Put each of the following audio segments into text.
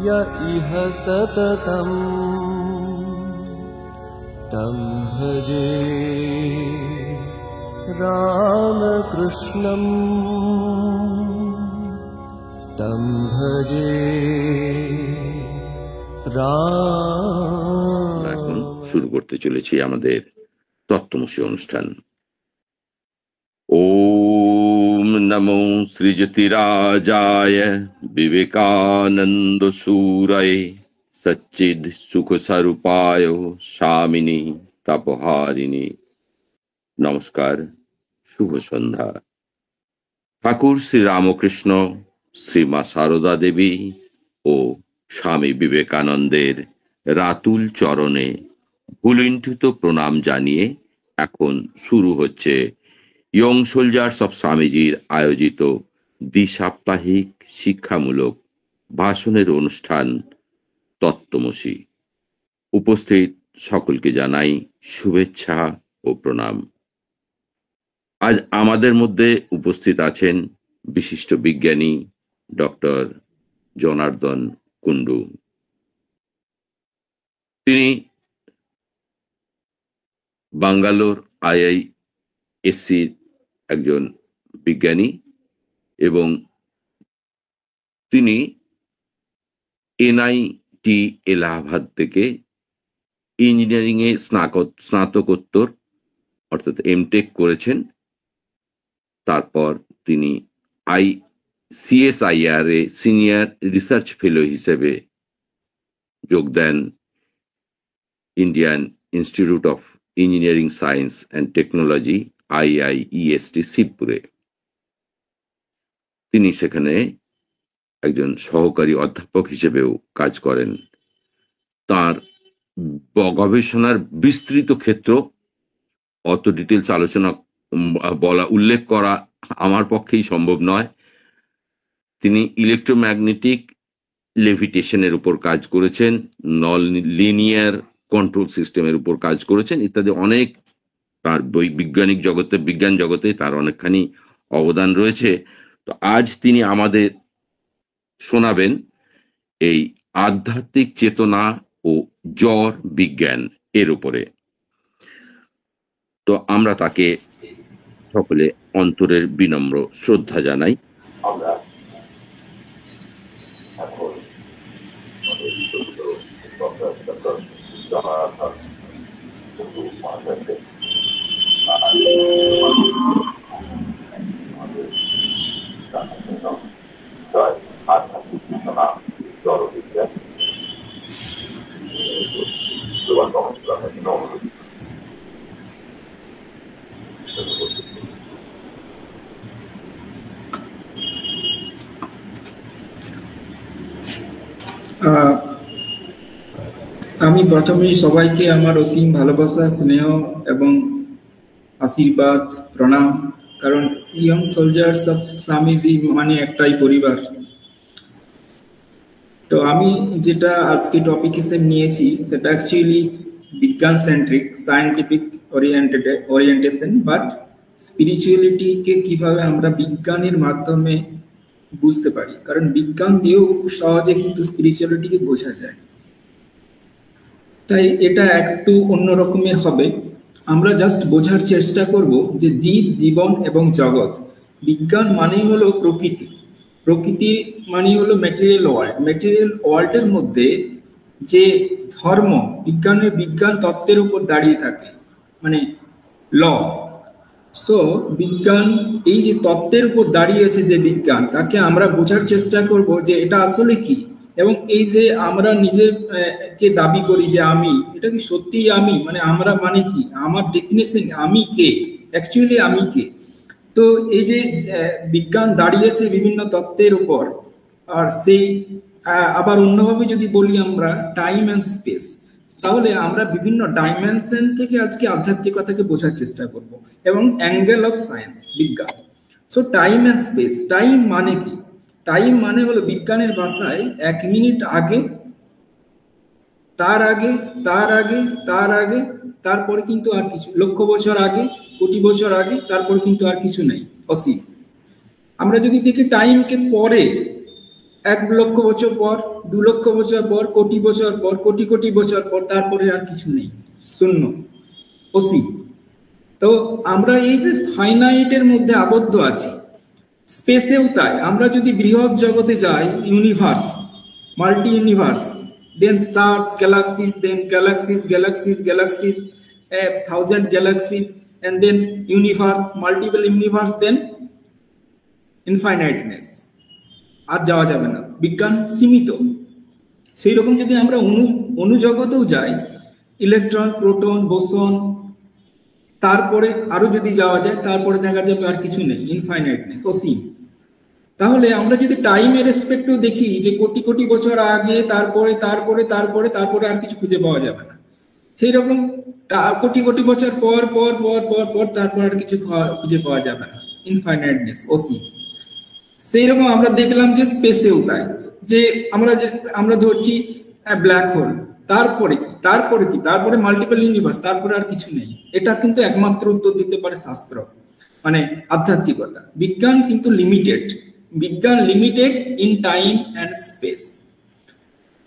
य इह सततम् तं भजे रामकृष्णम् तं भजे এখন শুরু করতে চলেছি আমাদের তত্ত্বমসী অনুষ্ঠান। ওম নমো শ্রীযতিরাজায় বিবেকানন্দ সুরায় সচ্চিদ সুখ স্বরূপায় স্বামিনী তাপহারিণী। নমস্কার, শুভ সন্ধ্যা। ঠাকুর শ্রী রামকৃষ্ণ, শ্রীমা সারদা দেবী ও স্বামী বিবেকানন্দের রাতুল চরণে ভুলুণ্ঠিত প্রণাম জানিয়ে এখন শুরু হচ্ছে ইয়ং সোলজার্স অফ স্বামীজির আয়োজিত দ্বিসাপ্তাহিক শিক্ষামূলক ভাষণের অনুষ্ঠান তত্ত্বমসী। উপস্থিত সকলকে জানাই শুভেচ্ছা ও প্রণাম। আজ আমাদের মধ্যে উপস্থিত আছেন বিশিষ্ট বিজ্ঞানী ডক্টর জনার্দন কুন্ডু। তিনি বাঙ্গালোর IISc একজন বিজ্ঞানী এবং তিনি NIT এলাহাবাদ থেকে ইঞ্জিনিয়ারিং এ স্নাতকোত্তর অর্থাৎ এমটেক করেছেন। তারপর তিনি CSIR এ সিনিয়র রিসার্চ ফেলো হিসেবে যোগ দেন Indian Institute of Engineering Science and Technology IIEST শিবপুরে। তিনি সেখানে একজন সহকারী অধ্যাপক হিসেবেও কাজ করেন। তার গবেষণার বিস্তৃত ক্ষেত্র অত ডিটেলস আলোচনা উল্লেখ করা আমার পক্ষেই সম্ভব নয়। তিনি ইলেকট্রোম্যাগনেটিক লেভিটেশনের উপর কাজ করেছেন, নন লিনিয়ার কন্ট্রোল সিস্টেমের উপর কাজ করেছেন ইত্যাদি। অনেক তার বিজ্ঞান জগতে তার অনেকখানি অবদান রয়েছে। তো আজ তিনি আমাদের শোনাবেন এই আধ্যাত্মিক চেতনা ও জ্বর বিজ্ঞান এর উপরে। তো আমরা তাকে সকলে অন্তরের বিনম্র শ্রদ্ধা জানাই। আমরা আমি প্রথমেই সবাইকে আমার অসীম ভালোবাসা, স্নেহ এবং আশীর্বাদ, প্রণাম। কারণ ইয়ং সোলজার্স অফ স্বামীজি মানে একটাই পরিবার। তো আমি যেটা আজকে টপিক হিসেবে নিয়েছি সেটা অ্যাকচুয়ালি বিজ্ঞান সেন্ট্রিক, সায়েন্টিফিক ওরিয়েন্টেশন, বাট স্পিরিচুয়ালিটিকে কিভাবে আমরা বিজ্ঞানের মাধ্যমে বুঝতে পারি। কারণ বিজ্ঞান দিয়েও খুব সহজে কিন্তু স্পিরিচুয়ালিটিকে বোঝা যায়। তাই এটা একটু অন্যরকমের হবে। আমরা জাস্ট বোঝার চেষ্টা করব যে জীব, জীবন এবং জগৎ। বিজ্ঞান মানেই হলো প্রকৃতি, প্রকৃতি মানেই হলো ম্যাটেরিয়াল ওয়ার্ল্ড। ম্যাটেরিয়াল ওয়ার্ল্ডের মধ্যে যে ধর্ম, বিজ্ঞান তত্ত্বের উপর দাঁড়িয়ে থাকে, মানে ল। সো বিজ্ঞান এই যে তত্ত্বের উপর দাঁড়িয়েছে যে বিজ্ঞান, তাকে আমরা বোঝার চেষ্টা করব যে এটা আসলে কি। এবং এই যে আমরা নিজেকে দাবি করি যে আমি, এটা কি সত্যিই আমি? মানে আমরা মানে কি, আমার ডেফিনেশন আমি কে, অ্যাকচুয়ালি আমি কে। তো এই যে বিজ্ঞান দাঁড়িয়েছে বিভিন্ন তত্ত্বের উপর, আর সেই আবার অন্যভাবে যদি বলি আমরা টাইম অ্যান্ড স্পেস, তাহলে আমরা বিভিন্ন ডাইমেনশন থেকে আজকে আধ্যাত্মিকতাকে বোঝার চেষ্টা করব, এবং অ্যাঙ্গেল অফ সায়েন্স, বিজ্ঞান। So time and space, time মানে কি? টাইম মানে হলো বিজ্ঞানের ভাষায় 1 মিনিট আগে, তার আগে, তার আগে, তার আগে, তারপরে কিন্তু আর কিছু, লক্ষ বছর আগে, কোটি বছর আগে, তারপরে কিন্তু আর কিছু নেই, অসীম। আমরা যদি দেখি টাইমকে পরে 1 লক্ষ বছর পর, 2 লক্ষ বছর পর, কোটি বছর পর, কোটি কোটি বছর পর, তারপরে আর কিছু নেই, শূন্য, অসীম। তো আমরা এই যে ফাইনাইটের মধ্যে আবদ্ধ আছি, স্পেসেও তাই। আমরা যদি বৃহৎ জগতে যাই, universe, multi universe, then stars, galaxies, then galaxies, galaxies, galaxies, 1000 galaxies, and then universe, multiple universe, then infiniteness, আর যাওয়া যাবে না, বিজ্ঞান সীমিত। সেই রকম যদি আমরা অনুজগতেও যাই, ইলেকট্রন, প্রোটন, বোসন, তারপরে আরো যদি যাওয়া যায়, তারপরে দেখা যাবে আর কিছু নেই, ইনফাইনাইটনেস, অসীম। তাহলে আমরা যদি টাইমের রেসপেক্টেও দেখি যে কোটি কোটি বছর আগে, তারপরে তারপরে তারপরে তারপরে আর কিছু খুঁজে পাওয়া যাবে না। সেই রকম কোটি কোটি বছর পর পর পর পর পর তারপর আর কিছু খুঁজে পাওয়া যাবে না, ইনফাইনাইটনেস, অসীম। সেই রকম আমরা দেখলাম যে স্পেসেও তাই, যে আমরা ধরছি ব্ল্যাক হোল, তারপরে কি, তারপরে মাল্টিপল ইউনিভার্স, তারপরে আর কিছু নেই। এটা কিন্তু একমাত্র উত্তর দিতে পারে শাস্ত্র, মানে আধ্যাত্মিকতা। বিজ্ঞান কিন্তু লিমিটেড, বিজ্ঞান limited in time and space.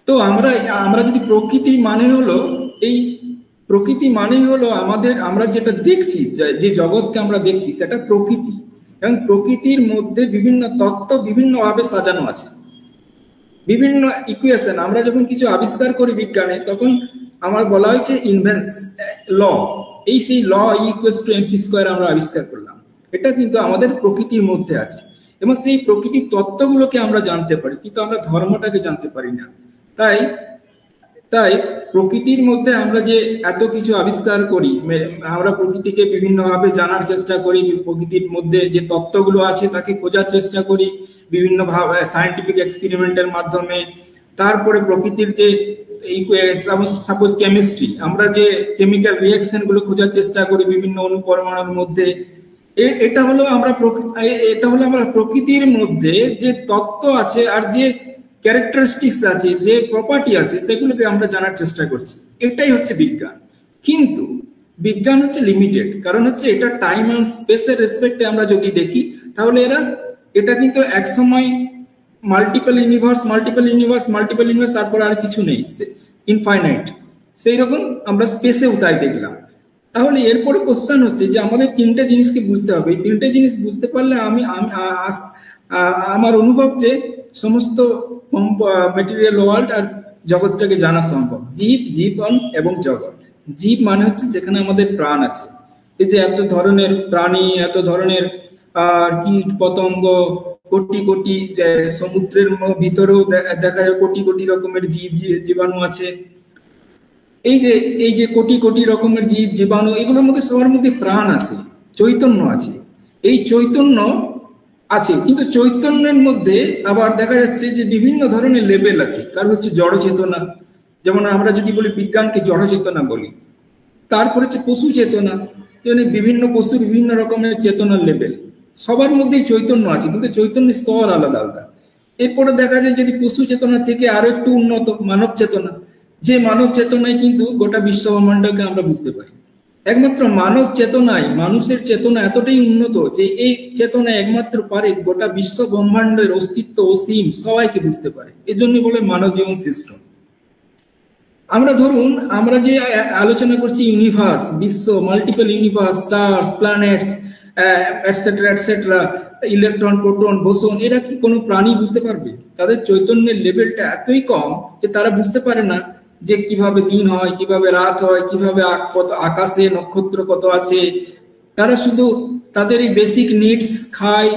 তো আমরা যদি প্রকৃতি মানে হলো এই প্রকৃতি মানেই হলো আমরা যেটা দেখছি, যে জগৎকে আমরা দেখছি সেটা প্রকৃতি, এবং প্রকৃতির মধ্যে বিভিন্ন তত্ত্ব বিভিন্নভাবে সাজানো আছে, বিভিন্ন ইকুয়েশন। আমরা যখন কিছু আবিষ্কার করি বিজ্ঞানে, তখন আমার বলা হয়েছে ল, এই সেই ল ইকুয়ালস টু mc স্কয়ার আমরা আবিষ্কার করলাম। এটা কিন্তু আমাদের প্রকৃতির মধ্যে আছে, এবং সেই প্রকৃতির তত্ত্বগুলোকে আমরা জানতে পারি, কিন্তু আমরা ধর্মটাকে জানতে পারি না। তাই প্রকৃতির মধ্যে আমরা যে এত কিছু আবিষ্কার করি, আমরা প্রকৃতিকে বিভিন্নভাবে জানার চেষ্টা করি, প্রকৃতির মধ্যে যে তত্ত্বগুলো আছে তাকে খোঁজার চেষ্টা করি বিভিন্ন ভাবে, সায়েন্টিফিক এক্সপেরিমেন্টের মাধ্যমে। তারপরে প্রকৃতির যে সাপোজ কেমিস্ট্রি, আমরা যে কেমিক্যাল রিঅ্যাকশন গুলো খোঁজার চেষ্টা করি বিভিন্ন অনুপরমাণুর মধ্যে। এটা হলো আমরা প্রকৃতির মধ্যে যে তত্ত্ব আছে আর যে ক্যারেক্টারিস্টিক্স আছে, যে প্রপার্টি আছে, সেগুলোকে আমরা জানার চেষ্টা করছি। এটাই হচ্ছে বিজ্ঞান। কিন্তু বিজ্ঞান হচ্ছে লিমিটেড, কারণ হচ্ছে এটা টাইম এন্ড স্পেসের রেসপেক্টে আমরা যদি দেখি, তাহলে এটা কিন্তু এক সময় মাল্টিপল ইউনিভার্স, তারপর আর কিছু নেই, ইনফাইনাইট। সেই রকম আমরা স্পেসেও তাই দেখলাম। তাহলে এরপরে কোশ্চেন হচ্ছে যে আমাদের তিনটে জিনিসকে বুঝতে হবে। এই তিনটে জিনিস বুঝতে পারলে আমার অনুভব যে সমস্ত ম্যাটেরিয়াল ওয়ার্ল্ড আর জগৎটাকে জানা সম্ভব। জীবন এবং জগৎ। জীব মানে হচ্ছে যেখানে আমাদের প্রাণ আছে, এই যে এত ধরনের প্রাণী, এত ধরনের কীট পতঙ্গ, কোটি কোটি, সমুদ্রের ভিতরেও দেখা যায় কোটি কোটি রকমের জীবাণু আছে। এই যে কোটি কোটি রকমের জীবাণু, এগুলোর মধ্যে সবার মধ্যে প্রাণ আছে, চৈতন্য আছে। এই চৈতন্য আছে, কিন্তু চৈতন্যের মধ্যে আবার দেখা যাচ্ছে যে বিভিন্ন ধরনের লেভেল আছে। কারণ হচ্ছে জড় চেতনা, যেমন আমরা যদি বলি বিজ্ঞানকে জড় চেতনা বলি। তারপরে হচ্ছে পশু চেতনা, মানে বিভিন্ন পশু বিভিন্ন রকমের চেতনার লেভেল। সবার মধ্যেই চৈতন্য আছে, কিন্তু চৈতন্যের স্তর আলাদা আলাদা। এরপরে দেখা যায় যদি পশু চেতনা থেকে আরো একটু উন্নত মানব চেতনা, যে মানব চেতনায় কিন্তু গোটা বিশ্ব ব্রহ্মাণ্ডকে আমরা বুঝতে পারি। একমাত্র মানব চেতনায়, মানুষের চেতনা এতটাই উন্নত যে এই চেতনা একমাত্র পারে গোটা বিশ্ব ব্রহ্মাণ্ডের অস্তিত্ব অসীম সবাইকে বুঝতে পারে। এজন্য বলে মানব জীবন শ্রেষ্ঠ। আমরা যে আলোচনা করছি ইউনিভার্স, বিশ্ব, multiple universe, stars, planets, etcetera etcetera, electron, proton, boson, এরা কি কোনো প্রাণী বুঝতে পারবে? তাদের চৈতন্যের লেভেলটা এতই কম যে তারা বুঝতে পারে না যে কিভাবে দিন হয়, কিভাবে রাত হয়, কিভাবে আকাশে নক্ষত্র কত আছে। তারা শুধু তাদের এই বেসিক নিডস খায়,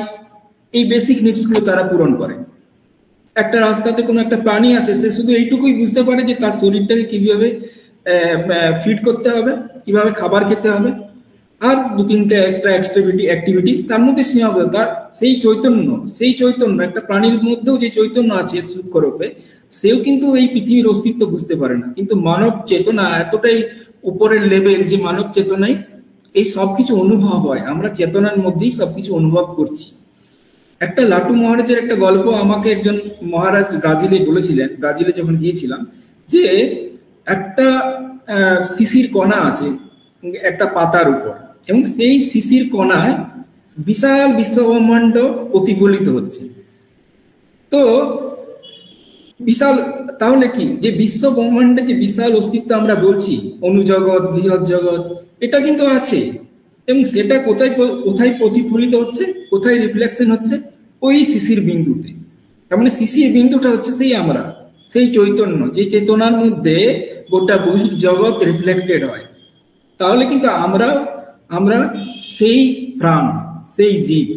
এই বেসিক নিডস গুলো তারা পূরণ করে। একটা রাস্তাতে কোনো একটা প্রাণী আছে, সে শুধু এইটুকুই বুঝতে পারে যে তার শরীরটাকে কিভাবে ফিড করতে হবে, কিভাবে খাবার খেতে হবে, আর 2-3টে এক্সট্রা অ্যাক্টিভিটিস, তার মধ্যে সীমাবদ্ধতা। সেই চৈতন্য একটা প্রাণীর মধ্যেও যে চৈতন্য আছে সূক্ষ্ম রূপে, সেও কিন্তু এই পৃথিবীর অস্তিত্ব বুঝতে পারে না। কিন্তু মানব চেতনা এতটাই উপরের লেভেল যে মানব চেতনায় এই সবকিছু অনুভব হয়। আমরা চেতনার মধ্যেই সবকিছু অনুভব করছি। একটা লাটু মহারাজের একটা গল্প আমাকে একজন মহারাজ ব্রাজিলে বলেছিলেন, ব্রাজিলে যখন গিয়েছিলাম, যে একটা শিশির কণা আছে একটা পাতার উপর, এবং সেই শিশির কণায় বিশাল বিশ্বব্রহ্মাণ্ড প্রতিফলিত হচ্ছে। তো বিশাল, তাহলে কি যে বিশ্ব ব্রহ্মাণ্ডে যে বিশাল অস্তিত্ব আমরা বলছি, অনুজগৎ, বৃহৎ জগৎ, এটা কিন্তু আছে। এবং সেটা কোথায় কোথায় প্রতিফলিত হচ্ছে, কোথায় রিফ্লেকশন হচ্ছে? ওই শিশির বিন্দুতে। তার মানে শিশির বিন্দুটা হচ্ছে সেই আমরা, সেই চৈতন্য, যে চেতনার মধ্যে গোটা বহির জগৎ রিফ্লেক্টেড হয়। তাহলে কিন্তু আমরা আমরা সেই প্রাণ, সেই জীব।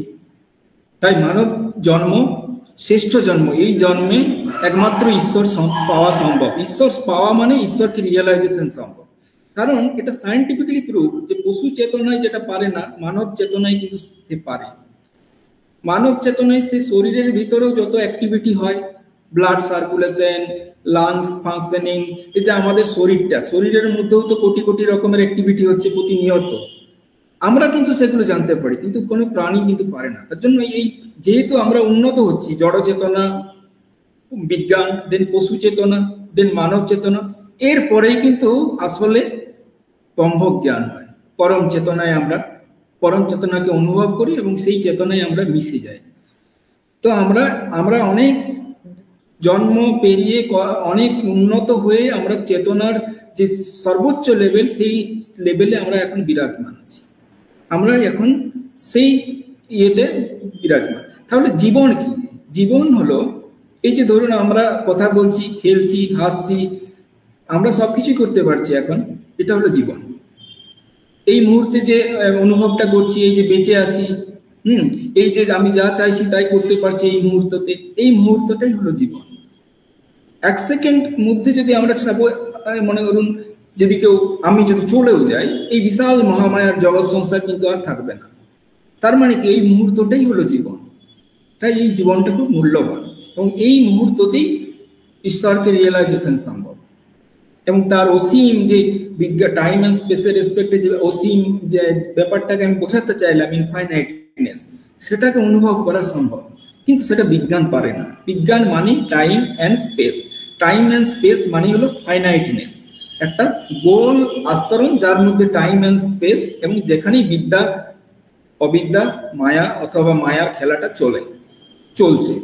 তাই মানব জন্ম শ্রেষ্ঠ জন্ম। এই জন্মে একমাত্র ঈশ্বর পাওয়া সম্ভব। ঈশ্বর পাওয়া মানে ঈশ্বরকে রিয়েলাইজেশন সম্ভব। কারণ এটা সায়েন্টিফিক্যালি প্রুভ যে পশু চেতনায় যেটা পারে না, মানব চেতনায় কিন্তু সে পারে। মানব চেতনায় সে শরীরের ভিতরেও যত অ্যাক্টিভিটি হয়, ব্লাড সার্কুলেশন, লাংস ফাংশনিং, এই যে আমাদের শরীরটা, শরীরের মধ্যেও তো কোটি কোটি রকমের অ্যাক্টিভিটি হচ্ছে প্রতিনিয়ত। আমরা কিন্তু সেগুলো জানতে পারি, কিন্তু কোনো প্রাণী কিন্তু পারে না। তার জন্য এই যেহেতু আমরা উন্নত হচ্ছি, জড় চেতনা, বিজ্ঞান, দেন পশু চেতনা, দেন মানব চেতনা, এরপরেই কিন্তু আসলে ব্রহ্ম জ্ঞান হয়। পরম চেতনায় আমরা পরম চেতনাকে অনুভব করি এবং সেই চেতনায় আমরা মিশে যাই। তো আমরা অনেক জন্ম পেরিয়ে অনেক উন্নত হয়ে আমরা চেতনার যে সর্বোচ্চ লেভেল, সেই লেভেলে আমরা এখন বিরাজমান আছি। আমরা এখন সেই ইয়েতে বিরাজমান। তাহলে জীবন কি? জীবন হলো এই যে ধরুন আমরা কথা বলছি, খেলছি, হাসছি, আমরা সবকিছু করতে পারছি এখন, এটা হলো জীবন। এই মুহূর্তে যে অনুভবটা করছি, এই যে বেঁচে আছি, এই যে আমি যা চাইছি তাই করতে পারছি এই মুহূর্ততে, এই মুহূর্তটাই হলো জীবন। এক সেকেন্ড মধ্যে যদি আমরা মনে করুন যদি কেউ, আমি যদি চলেও যাই, এই বিশাল মহামায়ার জগৎ সংসার কিন্তু আর থাকবে না। তার মানে কি এই মুহূর্তটাই হলো জীবন। তাই এই জীবনটা খুব মূল্যবান এবং এই মুহূর্ততেই ঈশ্বরকে রিয়েলাইজেশন সম্ভব। এবং তার অসীম যে বিজ্ঞান, টাইম অ্যান্ড স্পেসের রেসপেক্টে যে অসীম যে ব্যাপারটাকে আমি বোঝাতে চাইলাম, ইনফাইনাইটনেস, সেটাকে অনুভব করা সম্ভব। কিন্তু সেটা বিজ্ঞান পারে না। বিজ্ঞান মানে time and space. Time and space মানে হলো ফাইনাইটনেস, একটা গোল আস্তরণ যার মধ্যে টাইম অ্যান্ড স্পেস, এবং যেখানেই বিদ্যা অবিদ্যা, মায়া অথবা মায়ার খেলাটা চলছে।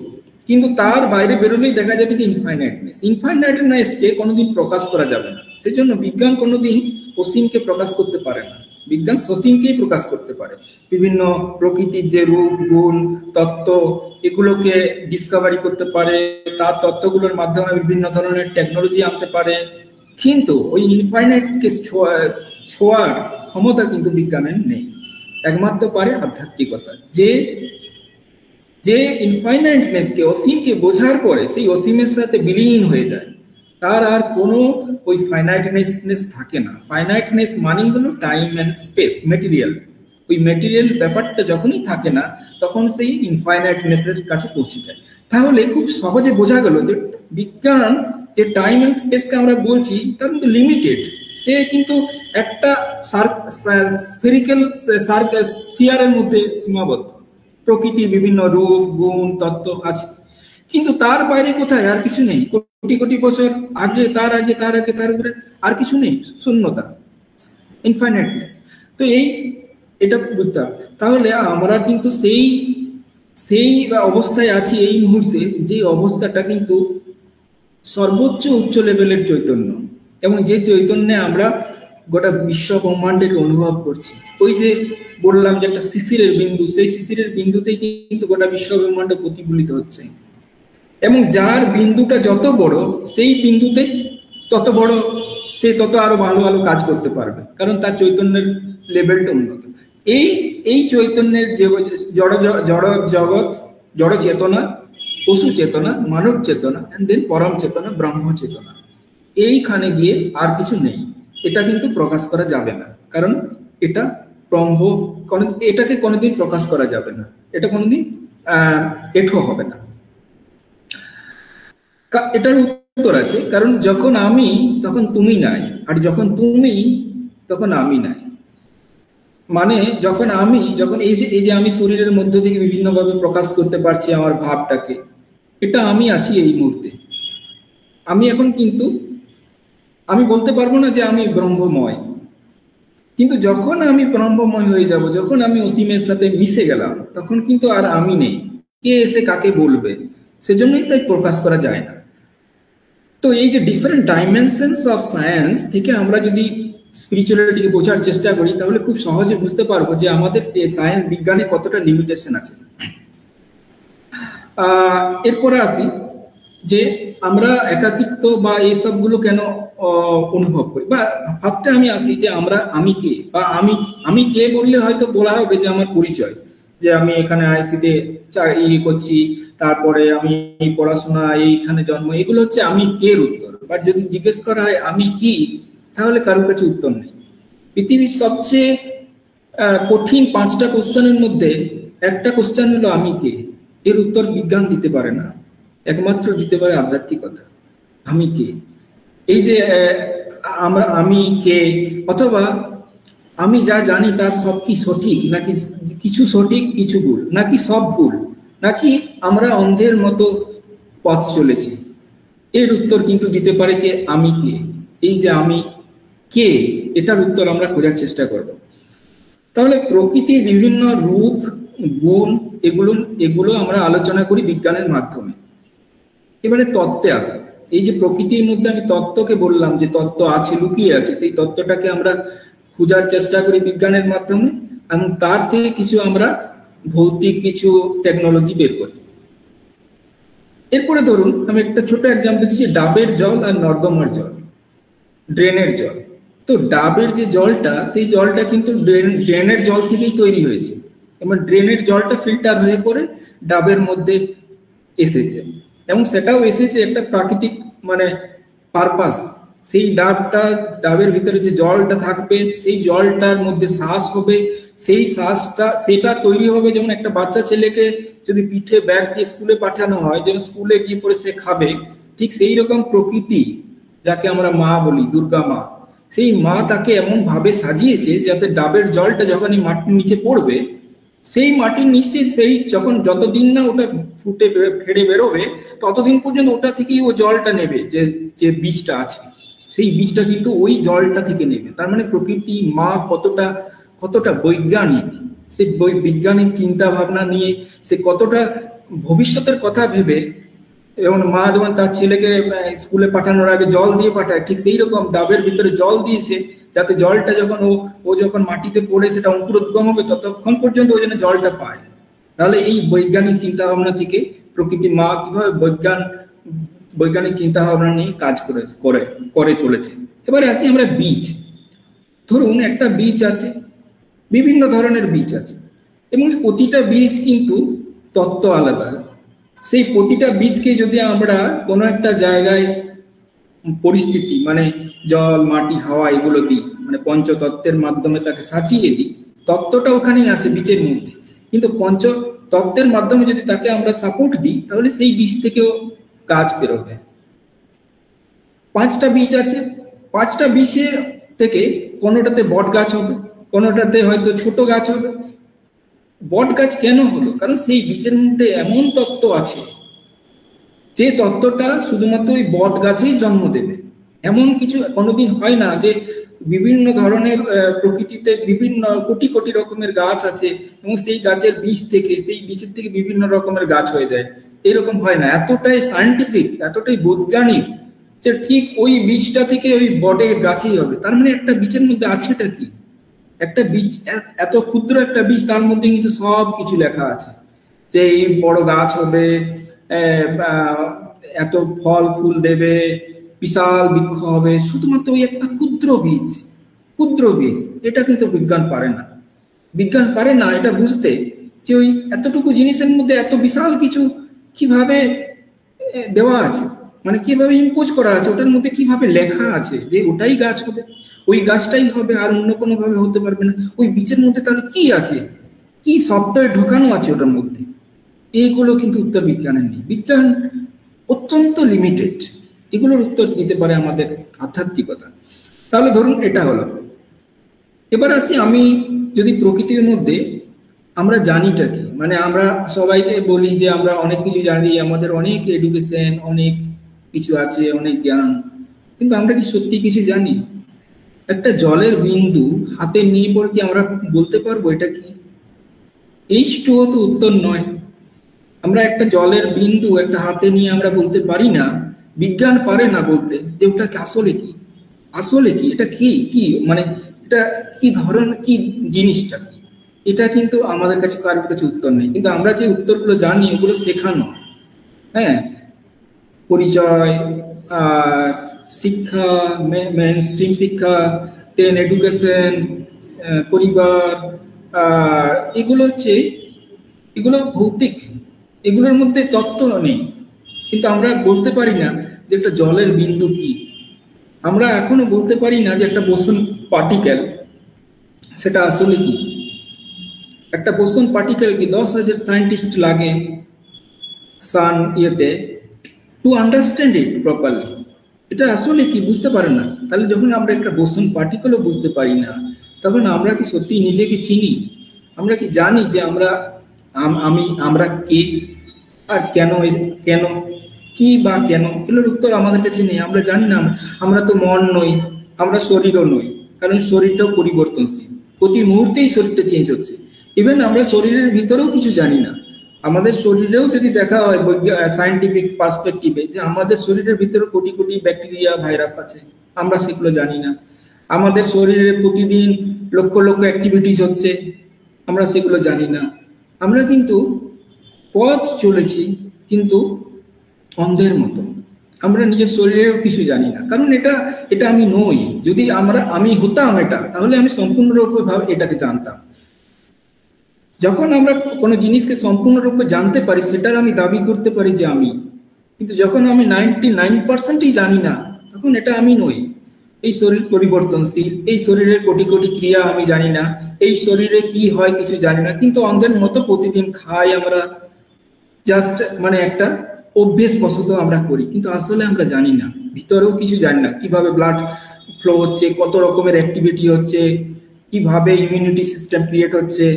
কিন্তু তার বাইরে বেরোলেই দেখা যাবে যে ইনফাইনাইটনেসকে কোনোদিন প্রকাশ করা যাবে না। সেজন্য বিজ্ঞান কোনোদিন অসীমকে প্রকাশ করতে পারে না। বিজ্ঞান সসীমকেই প্রকাশ করতে পারে। বিভিন্ন প্রকৃতির যে রূপ, গুণ, তত্ত্ব, এগুলোকে ডিসকভারি করতে পারে, তার তত্ত্বগুলোর মাধ্যমে বিভিন্ন ধরনের টেকনোলজি আনতে পারে। কিন্তু ওই ইনফাইনাইটকে ছোঁয়ার ক্ষমতা কিন্তু বিজ্ঞানের নেই। একমাত্র পারে আধ্যাত্মিকতা। যে ইনফাইনাইটনেসকে, অসীমকে বোঝার পরে সেই অসীমের সাথে বিলীন হয়ে যায়, তার আর কোনো ওই ফাইনাইটনেস থাকে না। ফাইনাইটনেস মানেই হলো টাইম অ্যান্ড স্পেস, মেটেরিয়াল। ওই মেটেরিয়াল ব্যাপারটা যখনই থাকে না, তখন সেই ইনফাইনাইটনেসের কাছে পৌঁছে যায়। তাহলে খুব সহজে বোঝা গেল যে বিজ্ঞান যে টাইম অ্যান্ড স্পেসকে আমরা বলছি, তার কিন্তু লিমিটেড। সে কিন্তু একটা স্ফেরিক্যাল স্ফিয়ারের মধ্যে সীমাবদ্ধ। প্রকৃতির বিভিন্ন রূপ, গুণ, তত্ত্ব আছে, কিন্তু তার বাইরে কোথায় আর কিছু নেই। কোটি কোটি বছর আগে, তার উপরে আর কিছু নেই, শূন্যতা, ইনফাইনাইটনেস। তো এটা বুঝতে হবে। তাহলে আমরা কিন্তু সেই অবস্থায় আছি এই মুহূর্তে, যে অবস্থাটা কিন্তু সর্বোচ্চ উচ্চ লেভেলের চৈতন্য, এবং যে চৈতন্যে আমরা গোটা বিশ্ব ব্রহ্মাণ্ডকে অনুভব করছি। ওই যে বললাম যে একটা শিশিরের বিন্দু, সেই শিশিরের বিন্দুতেই কিন্তু গোটা বিশ্ব ব্রহ্মাণ্ড প্রতিফলিত হচ্ছে। এবং যার বিন্দুটা যত বড়, সেই বিন্দুতে তত বড়, সে তত আরো ভালো ভালো কাজ করতে পারবে, কারণ তার চৈতন্যের লেভেলটা উন্নত। এই চৈতন্যের যে জড় জগৎ, জড় চেতনা, পশু চেতনা, মানব চেতনা, এন্ড দেন পরম চেতনা, ব্রহ্ম চেতনা, এইখানে গিয়ে আর কিছু নেই। এটা কিন্তু প্রকাশ করা যাবে না, কারণ এটা এটাকে কোনোদিন প্রকাশ করা যাবে না, এটা কোনোদিন এঠো হবে না। এটার উত্তর আছে, কারণ যখন আমি তখন তুমি নাই, আর যখন তুমি তখন আমি নাই। মানে যখন এই যে আমি শরীরের মধ্য থেকে বিভিন্ন ভাবে প্রকাশ করতে পারছি আমার ভাবটাকে, এটা আমি আছি এই মুহূর্তে। আমি এখন কিন্তু আমি বলতে পারবো না যে আমি ব্রহ্মময়, কিন্তু যখন আমি ব্রহ্মময় হয়ে যাব, যখন আমি অসীমের সাথে মিশে গেলাম, তখন কিন্তু আর আমি নেই। কে এসে কাকে বলবে? সেজন্যই তাই প্রকাশ করা যায় না। তো এই যে ডিফারেন্ট ডাইমেনশনস অফ সায়েন্স থেকে আমরা যদি স্পিরিচুয়ালিটিকে বোঝার চেষ্টা করি তাহলে খুব সহজে বুঝতে পারবো যে আমাদের সায়েন্স বিজ্ঞানে কতটা লিমিটেশন আছে। এরপরে আসি যে আমরা একাকিত্ব বা এইসবগুলো কেন অনুভব করি, বা ফার্স্টে আমি আসি যে আমি কে, বা আমি কে বললে হয়তো বলা হবে যে আমার পরিচয়, যে আমি এখানে আইসিতে করছি, তারপরে আমি পড়াশোনা, এইখানে জন্ম, এগুলো হচ্ছে আমি কে এর উত্তর। বাট যদি জিজ্ঞেস করা হয় আমি কি, তাহলে কারোর কাছে উত্তর নেই। পৃথিবীর সবচেয়ে কঠিন 5টা কোশ্চেনের মধ্যে একটা কোশ্চেন হলো আমি কে। এর উত্তর বিজ্ঞান দিতে পারে না, একমাত্র দিতে পারে আধ্যাত্মিকতা। আমি কে, এই যে আমি কে, অথবা আমি যা জানি তার সব কি সঠিক, নাকি কিছু সঠিক কিছু ভুল, নাকি সব ভুল, নাকি আমরা অন্ধের মতো পথ চলেছি, এর উত্তর কিন্তু দিতে পারে কে, আমি কে। এই যে আমি কে, এটার উত্তর আমরা খোঁজার চেষ্টা করব। তাহলে প্রকৃতির বিভিন্ন রূপ, গুণ, এগুলো আমরা আলোচনা করি বিজ্ঞানের মাধ্যমে। এবারে তত্ত্বে আসে। এই যে প্রকৃতির মধ্যে আমি তত্ত্বকে বললাম যে তত্ত্ব আছে, লুকিয়ে আছে, সেই তত্ত্বটাকে আমরা খোঁজার চেষ্টা করি বিজ্ঞানের মাধ্যমে, এবং তার থেকে কিছু আমরা ভৌতিক কিছু টেকনোলজি বের করি। এরপরে ধরুন আমি একটা ছোট এক্সাম্পল দিচ্ছি, ডাবের জল আর নর্দমার জল, ড্রেনের জল। তো ডাবের যে জলটা, সেই জলটা কিন্তু ড্রেনের জল থেকেই তৈরি হয়েছে, এবং ড্রেনের জলটা ফিল্টার হয়ে পড়ে ডাবের মধ্যে এসেছে, এবং সেটাও এসেছে একটা প্রাকৃতিক মানে পারপাস। সেই ডাবের ভিতরে যে জলটা থাকবে, সেই জলটার মধ্যে শ্বাস হবে, সেই শ্বাসটা সেটা তৈরি হবে। যেমন একটা বাচ্চা ছেলেকে যদি পিঠে ব্যাগ দিয়ে স্কুলে পাঠানো হয়, যেমন স্কুলে গিয়ে পরে সে খাবে, ঠিক সেই রকম প্রকৃতি, যাকে আমরা মা বলি, দুর্গা মা, সেই মা তাকে এমন ভাবে সাজিয়েছে যাতে ডাবের জলটা যখন এই মাটির নিচে পড়বে, সেই মাটির নিচে সেই যখন যতদিন না ওটা ফুটে ফেড়ে বেরোবে, ততদিন পর্যন্ত ওটা থেকেই ও জলটা নেবে, যে বীজটা আছে সেই বীজটা কিন্তু ওই জলটা থেকে নেবে। তার মানে প্রকৃতি মা কতটা বৈজ্ঞানিক, সে বৈজ্ঞানিক চিন্তা ভাবনা নিয়ে সে কতটা ভবিষ্যতের কথা ভেবে, এবং মা যেমন তার ছেলেকে স্কুলে পাঠানোর আগে জল দিয়ে পাঠায়, ঠিক সেই রকম ডাবের ভিতরে জল দিয়েছে, যাতে জলটা যখন ও যখন মাটিতে পড়ে সেটা অঙ্কুরোদ্গম হবে, ততক্ষণ পর্যন্ত ওই জন্য জলটা পায়। তাহলে এই বৈজ্ঞানিক চিন্তা ভাবনা থেকে প্রকৃতি মা কিভাবে বৈজ্ঞানিক চিন্তা ভাবনা নিয়ে কাজ করে চলেছে। এবারে আসি আমরা বীজ। ধরুন একটা বীজ আছে, বিভিন্ন ধরনের বীজ আছে, এবং প্রতিটা বীজ কিন্তু তত্ত্ব আলাদা। সেই প্রতিটা বীজকে যদি আমরা কোনো একটা জায়গায় পরিস্থিতি মানে জল, মাটি, হাওয়া এগুলো দিই, মানে পঞ্চতত্ত্বের মাধ্যমে তাকে সাজিয়ে দিই, তত্ত্বটা ওখানেই আছে বীজের মধ্যে, কিন্তু পঞ্চতত্ত্বের মাধ্যমে যদি তাকে আমরা সাপোর্ট দিই, তাহলে সেই বীজ থেকেও গাছ বেরোবে। 5টা বীজ আছে, 5টা বীজের থেকে কোনোটাতে বট গাছ হবে, কোনোটাতে হয়তো ছোট গাছ হবে। বট গাছ কেন হলো? কারণ সেই বীজের মধ্যে এমন তত্ত্ব আছে যে তত্ত্বটা শুধুমাত্র ওই বট গাছেই জন্ম দেবে। এমন কিছু কোনোদিন হয় না যে বিভিন্ন ধরনের প্রকৃতিতে বিভিন্ন কোটি কোটি রকমের গাছ আছে এবং সেই গাছের বীজের থেকে বিভিন্ন রকমের গাছ হয়ে যায়, এরকম হয় না। এতটাই সায়েন্টিফিক, এতটাই বৈজ্ঞানিক যে ঠিক ওই বীজটা থেকে ওই বটের গাছেই হবে। তার মানে একটা বীজের মধ্যে আছেটা কি? একটা বীজ, এত ক্ষুদ্র একটা বীজ, তার মধ্যে কিন্তু সব কিছু লেখা আছে, যে এই বড় গাছ হবে, এত ফল ফুল দেবে, বিশাল বৃক্ষ হবে, শুধুমাত্র ওই একটা ক্ষুদ্র বীজ। এটা কিন্তু বিজ্ঞান পারে না এটা বুঝতে, যে ওই এতটুকু জিনিসের মধ্যে এত বিশাল কিছু কিভাবে দেওয়া আছে, মানে কিভাবে ইম্পোজ করা আছে, ওটার মধ্যে কিভাবে লেখা আছে যে ওটাই গাছ হবে, ওই গাছটাই হবে, আর অন্য কোনো ভাবে হতে পারবে না। ওই বীজের মধ্যে তাহলে কি আছে, কি সফটওয়্যার ঢোকানো আছে ওটার মধ্যে, এইগুলো কিন্তু উত্তর বিজ্ঞানের নেই। বিজ্ঞান অত্যন্ত লিমিটেড, এগুলোর উত্তর দিতে পারে আমাদের আধ্যাত্মিকতা। তাহলে ধরুন এটা হলো। এবার আসি, আমি যদি প্রকৃতির মধ্যে আমরা জানিটা কি, মানে আমরা সবাইকে বলি যে আমরা অনেক কিছু জানি, আমাদের অনেক এডুকেশন, অনেক কিছু আছে, অনেক জ্ঞান, কিন্তু আমরা কি সত্যি কিছু জানি? একটা জলের বিন্দু হাতে নিয়ে পড়ে কি আমরা বলতে পারবো এটা কি? H2O তো উত্তর নয়। আমরা একটা জলের বিন্দু একটা হাতে নিয়ে আমরা বলতে পারি না বিজ্ঞান পারে না বলতে যে ওটা আসলে কি, আসলে কি, এটা কি কি মানে এটা কি ধরন, কি জিনিসটা কি, এটা কিন্তু আমাদের কাছে কারোর কাছে উত্তর নেই। কিন্তু আমরা যে উত্তরগুলো জানি ওগুলো শেখানো, হ্যাঁ, পরিচয়, শিক্ষা, মেইন স্ট্রিম শিক্ষা, দেন এডুকেশন, পরিবার, এগুলো হচ্ছে, এগুলো ভৌতিক, এগুলোর মধ্যে তত্ত্ব নেই। কিন্তু আমরা বলতে পারি না যে একটা জলের বিন্দু কি, আমরা এখনো বলতে পারি না যে একটা বোসন পার্টিকেল সেটা আসলে কি। একটা বোসন পার্টিকেল কি 10,000 সায়েন্টিস্ট লাগে সান ইয়েতে টু আন্ডারস্ট্যান্ড ইট প্রপারলি, এটা আসলে কি বুঝতে পারে না। তাহলে যখন আমরা একটা বোসন পার্টিকেলও বুঝতে পারি না, তখন আমরা কি সত্যি নিজেকে চিনি? আমরা কি জানি যে আমরা আমরা কে আর কেন, কেন কি বা কেন, এগুলোর উত্তর আমাদের কাছে নেই। আমরা জানি না, আমরা তো মন নই, আমরা শরীরও নই, কারণ শরীরটাও পরিবর্তনশীল, প্রতি মুহূর্তেই শরীরটা চেঞ্জ হচ্ছে। ইভেন আমরা শরীরের ভিতরেও কিছু জানি না। আমাদের শরীরেও যদি দেখা হয় সায়েন্টিফিক পার্সপেক্টিভে, যে আমাদের শরীরের ভিতরে কোটি কোটি ব্যাকটেরিয়া, ভাইরাস আছে, আমরা সেগুলো জানি না। আমাদের শরীরে প্রতিদিন লক্ষ লক্ষ অ্যাক্টিভিটিস হচ্ছে, আমরা সেগুলো জানি না। আমরা কিন্তু পথ চলেছি কিন্তু অন্ধের মতো, আমরা নিজের শরীরেও কিছু জানি না। কারণ এটা আমি নই। যদি আমি হতাম এটা, তাহলে আমি সম্পূর্ণরূপে এটাকে জানতাম। যখন আমরা কোনো জিনিসকে সম্পূর্ণরূপে জানতে পারি, সেটার আমি দাবি করতে পারি যে আমি। কিন্তু যখন আমি 99%ই জানি না, তখন এটা আমি নই। এই শরীর পরিবর্তনশীল, এই শরীরের কোটি কোটি ক্রিয়া আমি জানি না, এই শরীরে কি হয় কিছু জানি না, কিন্তু অন্ধের মতো প্রতিদিন খাই আমরা, জাস্ট মানে একটা অভ্যেস বশত আমরা করি, কিন্তু আসলে আমরা জানি না, ভিতরেও কিছু জানি না, কিভাবে ব্লাড ফ্লো হচ্ছে, কত রকমের অ্যাক্টিভিটি হচ্ছে, কিভাবে ইমিউনিটি সিস্টেম ক্রিয়েট হচ্ছে,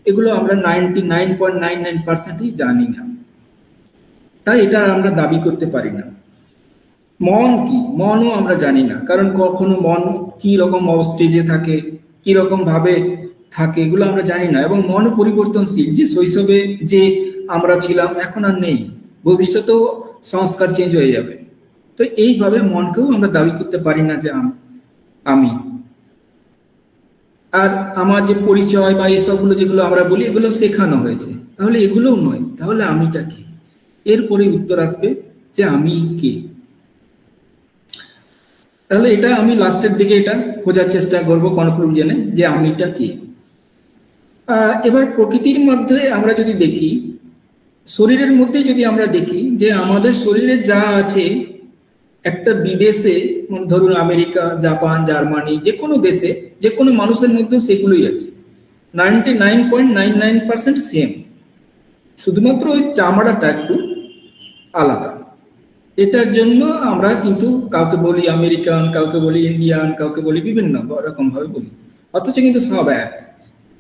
এগুলো আমরা 99.99%ই জানি না। তাই এটা আমরা দাবি করতে পারি না। মন কি, মনও আমরা জানি না, কারণ কখনো মন কি রকম স্টেজে থাকে, কি রকম ভাবে থাকে, এগুলো আমরা জানি না। এবং মনও পরিবর্তনশীল, যে শৈশবে যে আমরা ছিলাম এখন আর নেই, ভবিষ্যতেও সংস্কার চেঞ্জ হয়ে যাবে। তো এইভাবে মনকেও আমরা দাবি করতে পারি না যে আমি। আর আমার যে পরিচয় বা এসবগুলো যেগুলো আমরা বলি, এগুলো শেখানো হয়েছে, তাহলে এগুলোও নয়। তাহলে আমিটা কে? এরপরে উত্তর আসবে যে আমি কে। তাহলে এটা আমি লাস্টের দিকে এটা খোঁজার চেষ্টা করবো কনক্লুশনে, যে আমিটা কে। এবার প্রকৃতির মধ্যে আমরা যদি দেখি, শরীরের মধ্যে যদি আমরা দেখি, যে আমাদের শরীরে যা আছে, একটা বিদেশে ধরুন আমেরিকা, জাপান, জার্মানি, যে কোনো দেশে যে কোনো মানুষের মধ্যে সেগুলোই আছে, 99.99% সেম। শুধুমাত্র ওই চামড়াটা একটু আলাদা। এটার জন্য আমরা কিন্তু কাউকে বলি আমেরিকান, কাউকে বলি ইন্ডিয়ান, কাউকে বলি বিভিন্ন রকম ভাবে বলি, অথচ কিন্তু সব এক।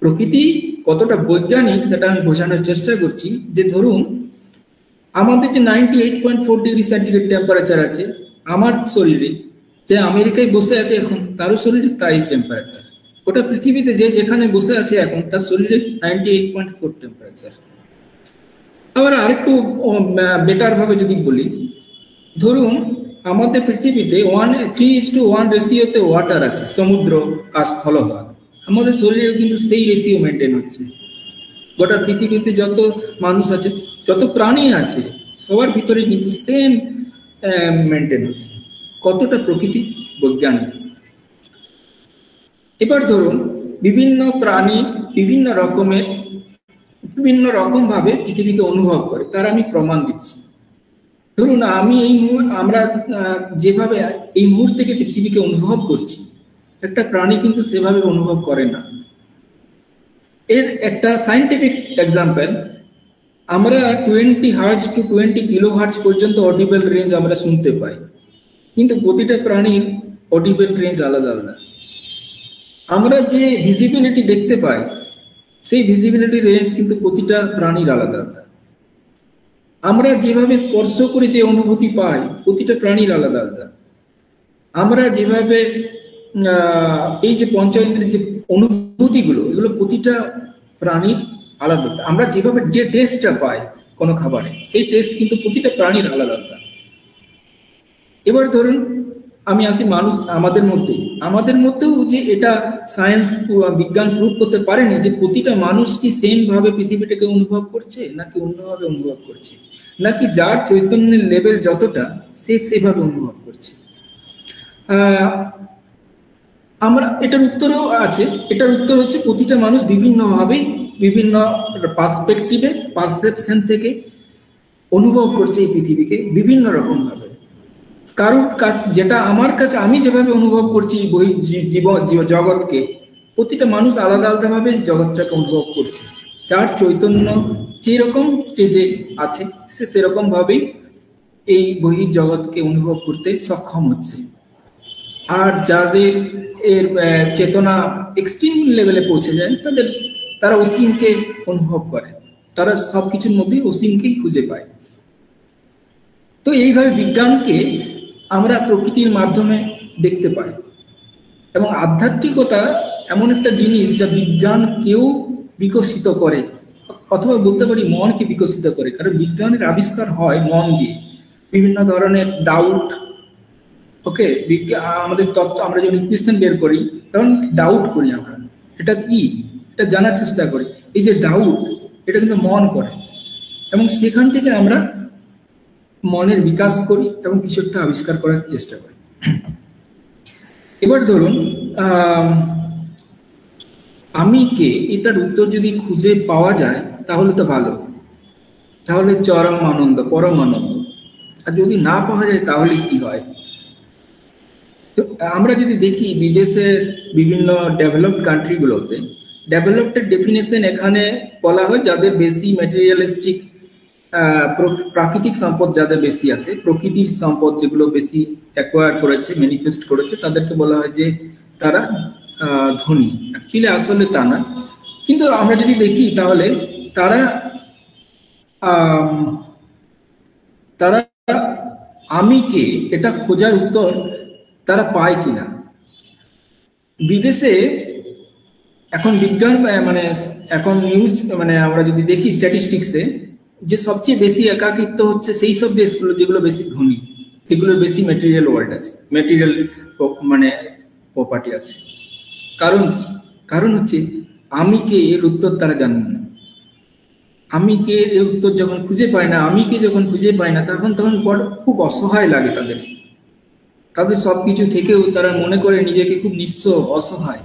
প্রকৃতি কতটা বৈজ্ঞানিক সেটা আমি বোঝানোর চেষ্টা করছি। যে ধরুন আমাদের যে 98.4 ডিগ্রি সেন্টিগ্রেড টেম্পারেচার আছে আমার শরীরে, যে আমেরিকায় বসে আছে এখন তারও শরীরে তাই টেম্পারেচার। ওটা পৃথিবীতে যে যেখানে বসে আছে এখন তার শরীরে 98.4 টেম্পারেচার। আবার আরেকটু বেটার ভাবে যদি বলি, ধরুন আমাদের পৃথিবীতে 3:1 রেশিওতে ওয়াটার আছে, সমুদ্র আর স্থলভাগ। আমাদের শরীরে কিন্তু সেই রেশিও মেনটেন হচ্ছে। গোটা পৃথিবীতে যত মানুষ আছে, যত প্রাণী আছে, সবার ভিতরে কিন্তু সেম মেনটেন হচ্ছে। কতটা প্রকৃতি বৈজ্ঞানিক। এবার ধরুন বিভিন্ন প্রাণী বিভিন্ন রকম ভাবে পৃথিবীকে অনুভব করে, তার আমি প্রমাণ দিচ্ছি। ধরুন আমরা যেভাবে এই মুহূর্তে পৃথিবীকে অনুভব করছি, একটা প্রাণী কিন্তু সেভাবে অনুভব করে না। এর একটা সায়েন্টিফিক এক্সাম্পল, আমরা 20 হার্জ টু 20 কিলোহার্জ পর্যন্ত অডিবল রেঞ্জ আমরা শুনতে পাই, কিন্তু প্রতিটা প্রাণীর অডিবল রেঞ্জ আলাদা আলাদা। আমরা যে ভিজিবিলিটি দেখতে পাই, সেই ভিজিবিলিটি রেঞ্জ কিন্তু প্রতিটা প্রাণীর আলাদা আলাদা। আমরা যেভাবে স্পর্শ করে যে অনুভূতি পাই, প্রতিটা প্রাণীর আলাদা আলাদা। আমরা যেভাবে এই যে পঞ্চেন্দ্রিয়ের যে অনুভূতিগুলো, এগুলো প্রতিটা প্রাণীর আলাদা। আমরা যেভাবে যে টেস্টটা পাই কোনো খাবারে, সেই টেস্ট কিন্তু প্রতিটা প্রাণীর আলাদা আলাদা। এবার ধরুন আমি আসি মানুষ আমাদের মধ্যেও যে এটা সায়েন্স বিজ্ঞান প্রুভ করতে পারেনি যে প্রতিটা মানুষ কি সেম ভাবে পৃথিবীটাকে অনুভব করছে নাকি অন্যভাবে অনুভব করছে, নাকি যার চৈতন্যের লেভেল যতটা সে সেভাবে অনুভব করছে। আমরা এটার উত্তরও আছে, এটার উত্তর হচ্ছে প্রতিটা মানুষ বিভিন্নভাবে বিভিন্ন পার্সপেক্টিভে পারসেপশন থেকে অনুভব করছে এই পৃথিবীকে বিভিন্ন রকম ভাবে। কারোর কাছে যেটা আমার কাছে আমি যেভাবে অনুভব করছি জগৎকে, প্রতিটা মানুষ আলাদা আলাদা ভাবে জগৎটাকে অনুভব করছে। যার চৈতন্য যেরকম স্টেজে আছে সে সেরকম ভাবেই এই বহির জগৎকে অনুভব করতে সক্ষম হচ্ছে। আর যাদের এর চেতনা এক্সট্রিম লেভেলে পৌঁছে যায় তারা অসীমকে অনুভব করে, তারা সবকিছুর মধ্যে অসীমকেই খুঁজে পায়। তো এইভাবে বিজ্ঞানকে আমরা প্রকৃতির মাধ্যমে দেখতে পাই, এবং আধ্যাত্মিকতা এমন একটা জিনিস যা বিজ্ঞানকেও বিকশিত করে, অথবা বলতে পারি মনকে বিকশিত করে। কারণ বিজ্ঞানের আবিষ্কার হয় মন দিয়ে, বিভিন্ন ধরনের ডাউট। ওকে, আমাদের তত্ত্ব আমরা যখন ইকুয়েশন বের করি তখন ডাউট করি, আমরা এটা কি এটা জানার চেষ্টা করি। এই যে ডাউট, এটা কিন্তু মন করে, এবং সেখান থেকে আমরা মনের বিকাশ করি এবং কিছু একটা আবিষ্কার করার চেষ্টা করি। এবার ধরুন আমি কে, এটার উত্তর যদি খুঁজে পাওয়া যায় তাহলে তো ভালো, তাহলে চরম আনন্দ, পরম আনন্দ। আর যদি না পাওয়া যায় তাহলে কি হয়? আমরা যদি দেখি বিদেশের বিভিন্ন ডেভেলপড কান্ট্রিগুলোতে, ডেভেলপড ডেফিনেশন এখানে বলা হয় যাদের বেশি ম্যাটেরিয়ালিস্টিক প্রাকৃতিক সম্পদ যাদের বেশি আছে, প্রকৃতির সম্পদ যেগুলো বেশি অ্যাকোয়ার করেছে, ম্যানিফেস্ট করেছে, তাদেরকে বলা হয় যে তারা ধনী। অ্যাকচুয়ালি আসলে তা না, কিন্তু আমরা যদি দেখি তাহলে তারা তারা আমি কে এটা খোঁজার উত্তর তারা পায় কিনা। বিদেশে এখন বিজ্ঞান এখন নিউজ আমরা যদি দেখি স্ট্যাটিস্টিক্সে, যে সবচেয়ে বেশি একাকিত্ব হচ্ছে সেই সব দেশগুলো যেগুলো বেশি ধনী, যেগুলোর বেশি ম্যাটেরিয়াল ওয়ার্ল্ড আছে, ম্যাটেরিয়াল প্রপার্টি আছে। কারণ কি? কারণ হচ্ছে আমি কে এর উত্তর তারা জানেন না। আমি কে এর উত্তর যখন খুঁজে পায় না, আমি কে যখন খুঁজে পায় না, তখন খুব অসহায় লাগে তাদের সবকিছু থেকেও তারা মনে করে নিজেকে খুব নিঃস্ব, অসহায়,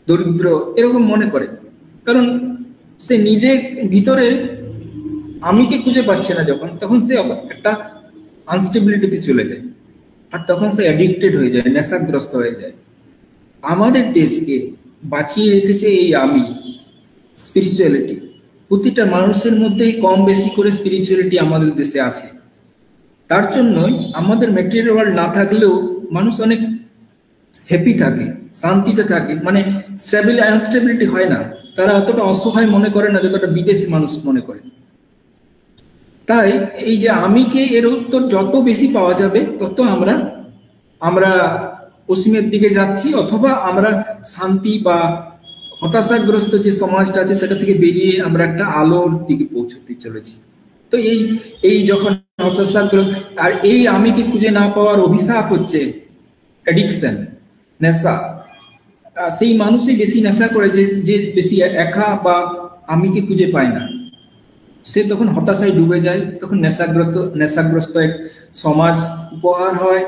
দরিদ্র এরকম মনে করে। কারণ সে নিজে ভিতরে আমিকে খুঁজে পাচ্ছে না যখন, তখন সে একটা আনস্টেবিলিটিতে চলে যায়, আর তখন সে অ্যাডিক্টেড হয়ে যায়, নেশাগ্রস্ত হয়ে যায়। আমাদের দেশকে বাঁচিয়ে রেখেছে এই আমি, স্পিরিচুয়ালিটি। প্রতিটা মানুষের মধ্যেই কম বেশি করে স্পিরিচুয়ালিটি আমাদের দেশে আছে। তার জন্যই আমাদের ম্যাটেরিয়াল ওয়ার্ল্ড না থাকলেও মানুষ অনেক হ্যাপি থাকে, শান্তিতে থাকে, আনস্টেবিলিটি হয় না। তারা অতটা অসহায় মনে করে না যতটা বিদেশি মানুষ মনে করে। তাই এই যে আমিকে এর উত্তর যত বেশি পাওয়া যাবে তত আমরা অসীমের দিকে যাচ্ছি, অথবা আমরা শান্তি বা হতাশাগ্রস্ত যে সমাজটা আছে সেটা থেকে বেরিয়ে আমরা একটা আলোর দিকে পৌঁছতে চলেছি। তো এই যখন হতাশাগ্রস্ত, আর এই আমিকে খুঁজে না পাওয়ার অভিশাপ হচ্ছে অ্যাডিকশন, নেশা। সেই মানুষই বেশি নেশা করে যে বেশি একা বা আমিকে খুঁজে পায় না, সে তখন হতাশায় ডুবে যায়, তখন নেশাগ্রস্ত এক সমাজ উপহার হয়,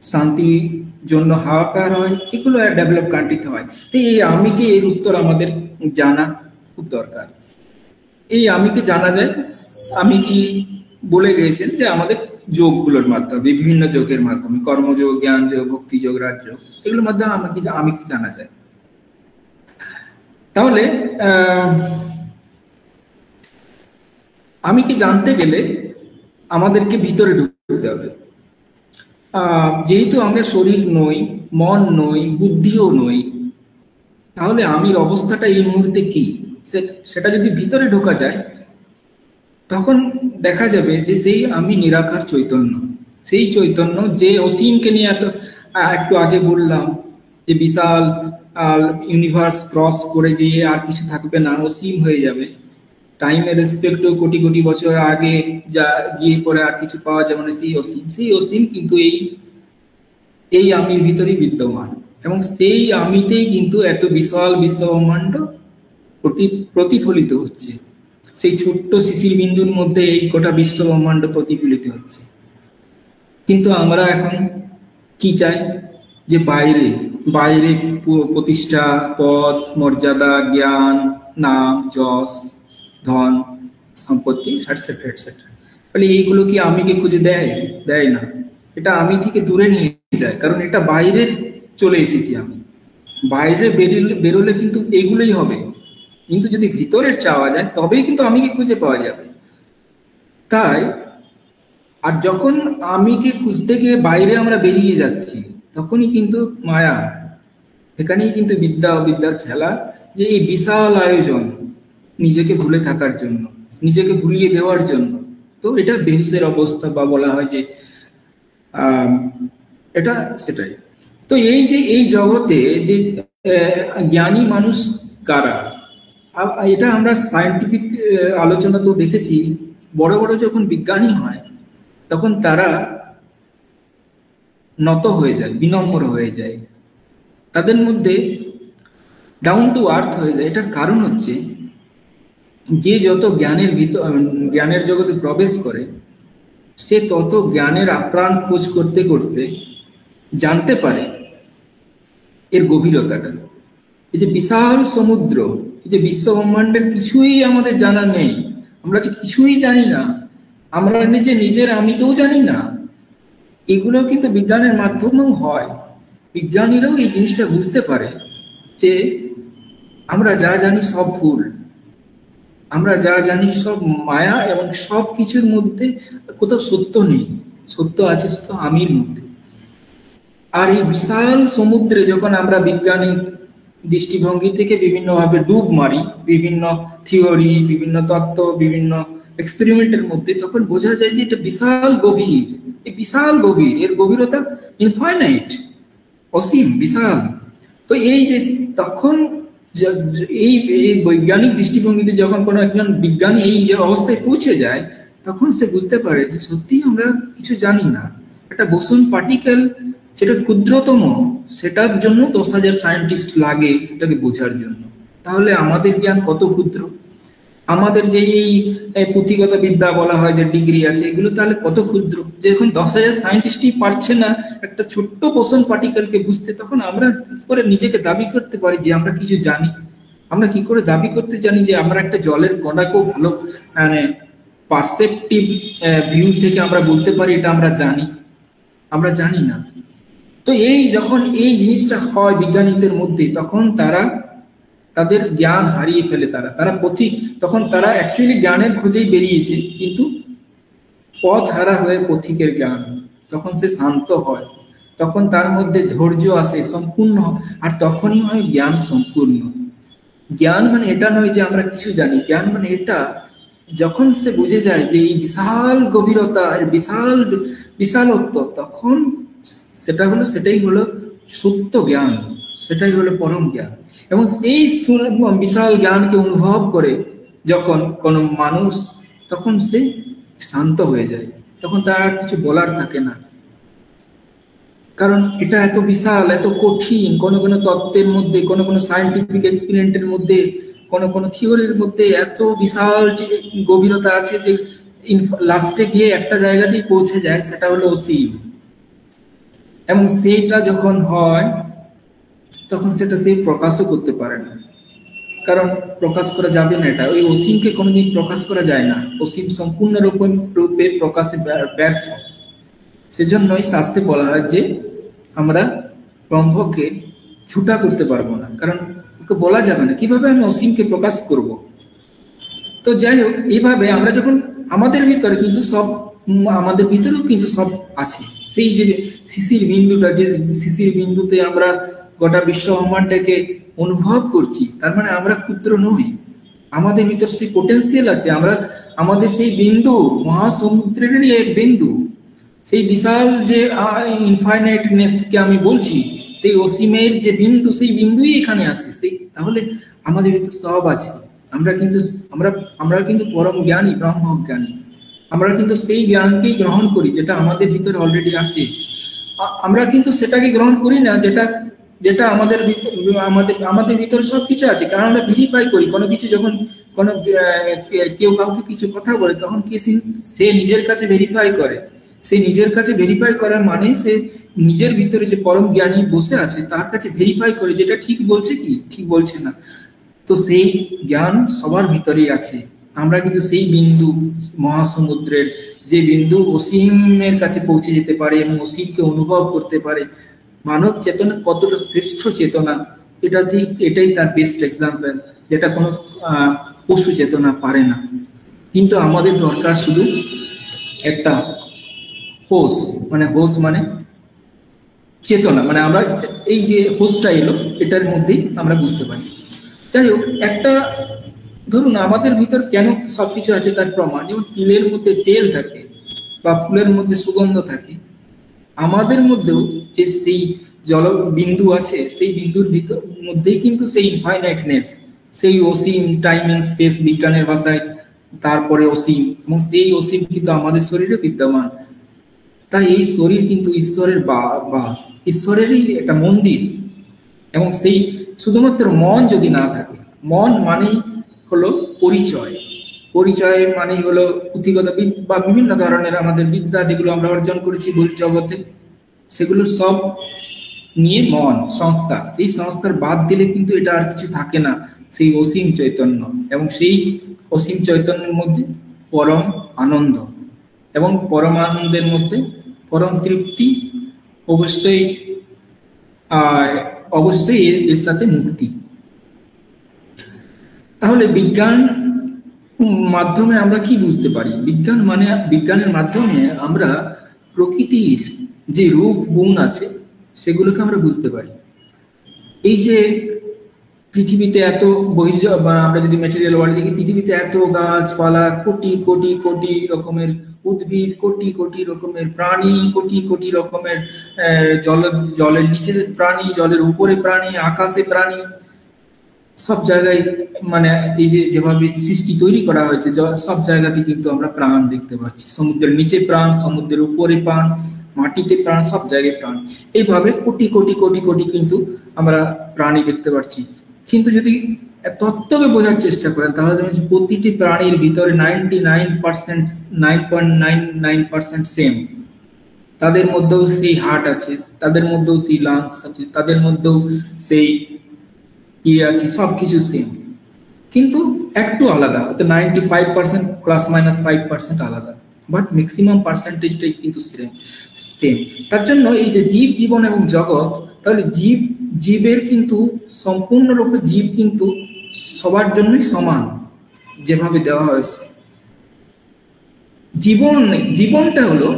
শান্তির জন্য হাহাকার হয়, এগুলো ডেভেলপ কান্ট্রিতে হয়। তো এই আমিকে এর উত্তর আমাদের জানা খুব দরকার। এই আমিকে জানা যায়, আমি কি বলে গিয়েছেন যে আমাদের যোগগুলোর মাধ্যমে, বিভিন্ন যোগের মাধ্যমে, কর্মযোগ, জ্ঞান যোগ, ভক্তি যোগ, রাজযোগ, এগুলোর মাধ্যমে আমিকে জানা যায়। তাহলে আমিকে জানতে গেলে আমাদেরকে ভিতরে ঢুকতে হবে। যেহেতু আমরা শরীর নই, মন নই, বুদ্ধিও নই, তাহলে আমির অবস্থাটা এই মুহূর্তে কি সেটা যদি ভিতরে ঢোকা যায় তখন দেখা যাবে যে সেই আমি নিরাকার চৈতন্য, সেই চৈতন্য যে অসীমকে নিয়ে একটু আগে বললাম যে বিশাল ইউনিভার্স ক্রস করে গিয়ে আর কিছু থাকবে না, অসীম হয়ে যাবে। টাইমের রেসপেক্টও কোটি কোটি বছর আগে যা গিয়ে পরে আর কিছু পাওয়া যাবে না, সেই অসীম কিন্তু এই আমির ভিতরেই বিদ্যমান, এবং সেই আমিতেই কিন্তু এত বিশাল বিশ্বব্রহ্মাণ্ড প্রতিফলিত হচ্ছে। সেই ছোট্ট শিশির বিন্দুর মধ্যে এই গোটা বিশ্বব্রহ্মাণ্ড প্রতিফলিত হচ্ছে। কিন্তু আমরা এখন কি চাই? যে বাইরে বাইরে প্রতিষ্ঠা, পদ, মর্যাদা, জ্ঞান, নাম, যশ, ধন, সম্পত্তি, এটসেট্রা এটসেট্রা। তাহলে এইগুলো কি আমিকে খুঁজে দেয় না, এটা আমি থেকে দূরে নিয়ে যায়। কারণ এটা বাইরে চলে এসেছি, আমি বাইরে বেরোলে কিন্তু এইগুলোই হবে। কিন্তু যদি ভিতরে চাওয়া যায় তবেই কিন্তু আমিকে খুঁজে পাওয়া যাবে। তাই আর যখন আমিকে খুঁজতে গিয়ে বাইরে আমরা বেরিয়ে যাচ্ছি, তখনই কিন্তু মায়া, এখানেই কিন্তু বিদ্যার খেলা, যে এই বিশাল আয়োজন নিজেকে ভুলে থাকার জন্য, নিজেকে ভুলিয়ে দেওয়ার জন্য। তো এটা বেহুশের অবস্থা, বা বলা হয় যে এটা সেটাই। তো এই যে এই জগতে যে জ্ঞানী মানুষ কারা, এটা আমরা সায়েন্টিফিক আলোচনা তো দেখেছি। বড় বড় যখন বিজ্ঞানী হয় তখন তারা নত হয়ে যায়, বিনম্র হয়ে যায়, তাদের মধ্যে ডাউন টু আর্থ হয়ে যায়। এটার কারণ হচ্ছে যে যত জ্ঞানের জগতে প্রবেশ করে, সে তত জ্ঞানের আপ্রাণ খোঁজ করতে করতে জানতে পারে এর গভীরতাটা। এই যে বিশাল সমুদ্র, এই যে বিশ্ব ব্রহ্মাণ্ডের কিছুই আমাদের জানা নেই, আমরা যে কিছুই জানি না, আমরা নিজের আমিকেও জানি না, এগুলো কিন্তু বিজ্ঞানের মাধ্যমেও হয়। বিজ্ঞানীরাও এই জিনিসটা বুঝতে পারে যে আমরা যা জানি সব ভুল, আমরা যা জানি সব মায়া, এবং সব কিছুর মধ্যে কোথাও সত্য নেই, সত্য আছে শুধু আমির মধ্যে। আর এই বিশাল সমুদ্রে যখন আমরা বিজ্ঞানিক দৃষ্টিভঙ্গি থেকে বিভিন্নভাবে ডুব মারি, বিভিন্ন থিওরি, বিভিন্ন তত্ত্ব, বিভিন্ন এক্সপেরিমেন্টের মধ্যে, তখন বোঝা যায় যে এটা বিশাল গভীর, এই বিশাল গভীর, এর গভীরতা ইনফাইনাইট, অসীম, বিশাল। তো এই যে তখন এই বৈজ্ঞানিক দৃষ্টিভঙ্গিতে যখন কোনো একজন বিজ্ঞানী এই যে অবস্থায় পৌঁছে যায়, তখন সে বুঝতে পারে যে সত্যি আমরা কিছু জানি না। একটা বোসন পার্টিকেল, সেটা ক্ষুদ্রতম, সেটার জন্য 10,000 সায়েন্টিস্ট লাগে সেটাকে বোঝার জন্য। তাহলে আমাদের জ্ঞান কত ক্ষুদ্র, আমাদের যে এই পুঁথিগত বিদ্যা বলা হয় যে ডিগ্রি আছে, এগুলো তাহলে কত ক্ষুদ্র। যখন 10,000 সায়েন্টিস্টই পারছে না একটা ছোট্ট বোসন পার্টিকেলকে বুঝতে, তখন আমরা কি করে নিজেকে দাবি করতে পারি যে আমরা কিছু জানি? আমরা কি করে দাবি করতে জানি যে আমরা একটা জলের কণাকেও ভালো, মানে পারসেপটিভ ভিউ থেকে আমরা বলতে পারি এটা আমরা জানি? আমরা জানি না। তো এই যখন এই জিনিসটা হয় বিজ্ঞানীদের মধ্যে, তখন তাদের জ্ঞান হারিয়ে ফেলে, তারা পথিক, তখন তারা অ্যাকচুয়ালি জ্ঞানের খোঁজেই বেরিয়েছে, কিন্তু পথ হারা হয়ে পথিকের জ্ঞান, তখন সে শান্ত হয়, তখন তার মধ্যে ধৈর্য আসে সম্পূর্ণ, আর তখনই হয় জ্ঞান সম্পূর্ণ। জ্ঞান মানে এটা নয় যে আমরা কিছু জানি, জ্ঞান মানে এটা যখন সে বুঝে যায় যে এই বিশাল গভীরতা, বিশালত্ব, তখন সেটাই হলো সত্য জ্ঞান, সেটাই হলো পরম জ্ঞান। এবং এই বিশাল জ্ঞানকে অনুভব করে যখন কোনো মানুষ, তখন সে শান্ত হয়ে যায়, তখন তার আর কিছু বলার থাকে না। কারণ এটা এত বিশাল, এত কঠিন, কোনো তত্ত্বের মধ্যে, কোনো সায়েন্টিফিক এক্সপেরিমেন্টের মধ্যে, কোনো থিওরির মধ্যে এত বিশাল যে গভীরতা আছে, যে লাস্টে গিয়ে একটা জায়গাতেই পৌঁছে যায়, সেটা হলো অসীম। এবং সেইটা যখন হয়, তখন সেটা সে প্রকাশও করতে পারে না, কারণ প্রকাশ করা যাবে না। এটা ওই অসীমকে কোনোদিন প্রকাশ করা যায় না, অসীম সম্পূর্ণ রূপে প্রকাশে ব্যর্থ। সেজন্যই শাস্ত্রে বলা হয় যে আমরা ব্রহ্মকে ছুটা করতে পারবো না, কারণ ওকে বলা যাবে না, কিভাবে আমি অসীমকে প্রকাশ করব। তো যাই হোক, এইভাবে আমরা যখন আমাদের ভিতরে কিন্তু আমাদের ভিতরেও কিন্তু সব আছে। সেই যে শিশির বিন্দুটা, যে শিশির বিন্দুতে আমরা গোটা বিশ্ব ব্রহ্মাণ্ডকে অনুভব করছি, তার মানে আমরা ক্ষুদ্র নই, আমাদের ভিতর সেই পোটেন্সিয়াল আছে। আমাদের সেই বিন্দু, মহাসমুদ্রেরই এক বিন্দু, সেই বিশাল যে ইনফাইনাইটনেসকে আমি বলছি, সেই অসীমের যে বিন্দু, সেই বিন্দুই এখানে আছে। তাহলে আমাদের ভিতর সব আছে, আমরা কিন্তু আমরা আমরা কিন্তু পরম জ্ঞানী, ব্রহ্ম জ্ঞানী। আমরা কিন্তু সেই জ্ঞানকেই গ্রহণ করি যেটা আমাদের ভিতরে অলরেডি আছে। আমরা কিন্তু সেটাকে গ্রহণ করি না যেটা যেটা আমাদের আমাদের ভিতরে সবকিছু আছে। কারণ আমরা ভেরিফাই করি কোনো কিছু, যখন কোনো কেউ কাউকে কিছু কথা বলে তখন কি সে নিজের কাছে ভেরিফাই করে। সে নিজের কাছে ভেরিফাই করার মানে সে নিজের ভিতরে যে পরম জ্ঞানী বসে আছে তার কাছে ভেরিফাই করে যেটা ঠিক বলছে কি ঠিক বলছে না। তো সেই জ্ঞান সবার ভিতরেই আছে। আমরা কিন্তু সেই বিন্দু, মহাসমুদ্রের যে বিন্দু অসীমের কাছে পৌঁছে যেতে পারে এবং অসীমকে অনুভব করতে পারে। মানব চেতনা কতটা শ্রেষ্ঠ চেতনা, এটাই তার বেস্ট এক্সাম্পল, যেটা কোনো পশু চেতনা পারে না। কিন্তু আমাদের দরকার শুধু একটা হোস, মানে চেতনা, মানে আমরা এই যে হোসটা এলো এটার মধ্যেই আমরা বুঝতে পারি। যাই হোক, একটা ধরুন আমাদের ভিতর কেন সবকিছু আছে তার প্রমাণ, যেমন তিলের মধ্যে তেল থাকে বা ফুলের মধ্যে সুগন্ধ থাকে, আমাদের মধ্যেও যে সেই জল বিন্দু আছে সেই বিন্দুর ভিতর মধ্যেই কিন্তু সেই ইনফাইনাইটনেস, সেই অসীম, টাইম এন্ড স্পেস বিজ্ঞানের ভাষায় তারপরে অসীম, এবং সেই অসীম কিন্তু আমাদের শরীরে বিদ্যমান। তাই এই শরীর কিন্তু ঈশ্বরের বাস, ঈশ্বরেরই একটা মন্দির। এবং সেই শুধুমাত্র মন যদি না থাকে, মন মানেই হলো পরিচয়, পরিচয় মানেই হলো পুঁথিগত বা বিভিন্ন ধরনের আমাদের বিদ্যা যেগুলো আমরা অর্জন করেছি বহির্জগতে, সেগুলো সব নিয়ে মন সংস্কার। সেই সংস্কার বাদ দিলে কিন্তু এটা আর কিছু থাকে না, সেই অসীম চৈতন্য। এবং সেই অসীম চৈতন্যের মধ্যে পরম আনন্দ, এবং পরম আনন্দের মধ্যে পরম তৃপ্তি, অবশ্যই এর সাথে মুক্তি। তাহলে বিজ্ঞান মাধ্যমে আমরা কি বুঝতে পারি? বিজ্ঞানের মাধ্যমে আমরা প্রকৃতির যে রূপ গুণ আছে সেগুলোকে আমরা বুঝতে পারি। এই যে পৃথিবীতে এত আমরা যদি ম্যাটেরিয়াল ওয়ার্ল্ড দেখি, পৃথিবীতে এত গাছপালা, কোটি কোটি কোটি রকমের উদ্ভিদ, কোটি কোটি রকমের প্রাণী, কোটি কোটি রকমের জলের নিচে প্রাণী, জলের উপরে প্রাণী, আকাশে প্রাণী, সব জায়গায় মানে এই যে যেভাবে সৃষ্টি তৈরি করা হয়েছে সব জায়গাতে কিন্তু আমরা প্রাণ দেখতে পাচ্ছি। সমুদ্রের নিচে প্রাণ, সমুদ্রের উপরে প্রাণ, মাটিতে প্রাণ, সব জায়গায় প্রাণ। এইভাবে কোটি কোটি কোটি কোটি কিন্তু আমরা প্রাণী দেখতে পাচ্ছি। কিন্তু যদি তত্ত্বকে বোঝার চেষ্টা করেন তাহলে প্রতিটি প্রাণীর ভিতরে 99.99% সেম। তাদের মধ্যেও সেই হার্ট আছে, তাদের মধ্যেও সেই লাংস আছে, তাদের মধ্যেও সেই ইয়ে আছে, সবকিছু সেম, কিন্তু একটু আলাদা। 95% ±5% আলাদা, বাট ম্যাক্সিমাম পার্সেন্টেজটাই কিন্তু সেম। তার জন্য এই যে জীব, জীবন এবং জগৎ, তাহলে জীবের কিন্তু সম্পূর্ণরূপে জীব কিন্তু সবার জন্যই সমান যেভাবে দেওয়া হয়েছে। জীবনটা হলো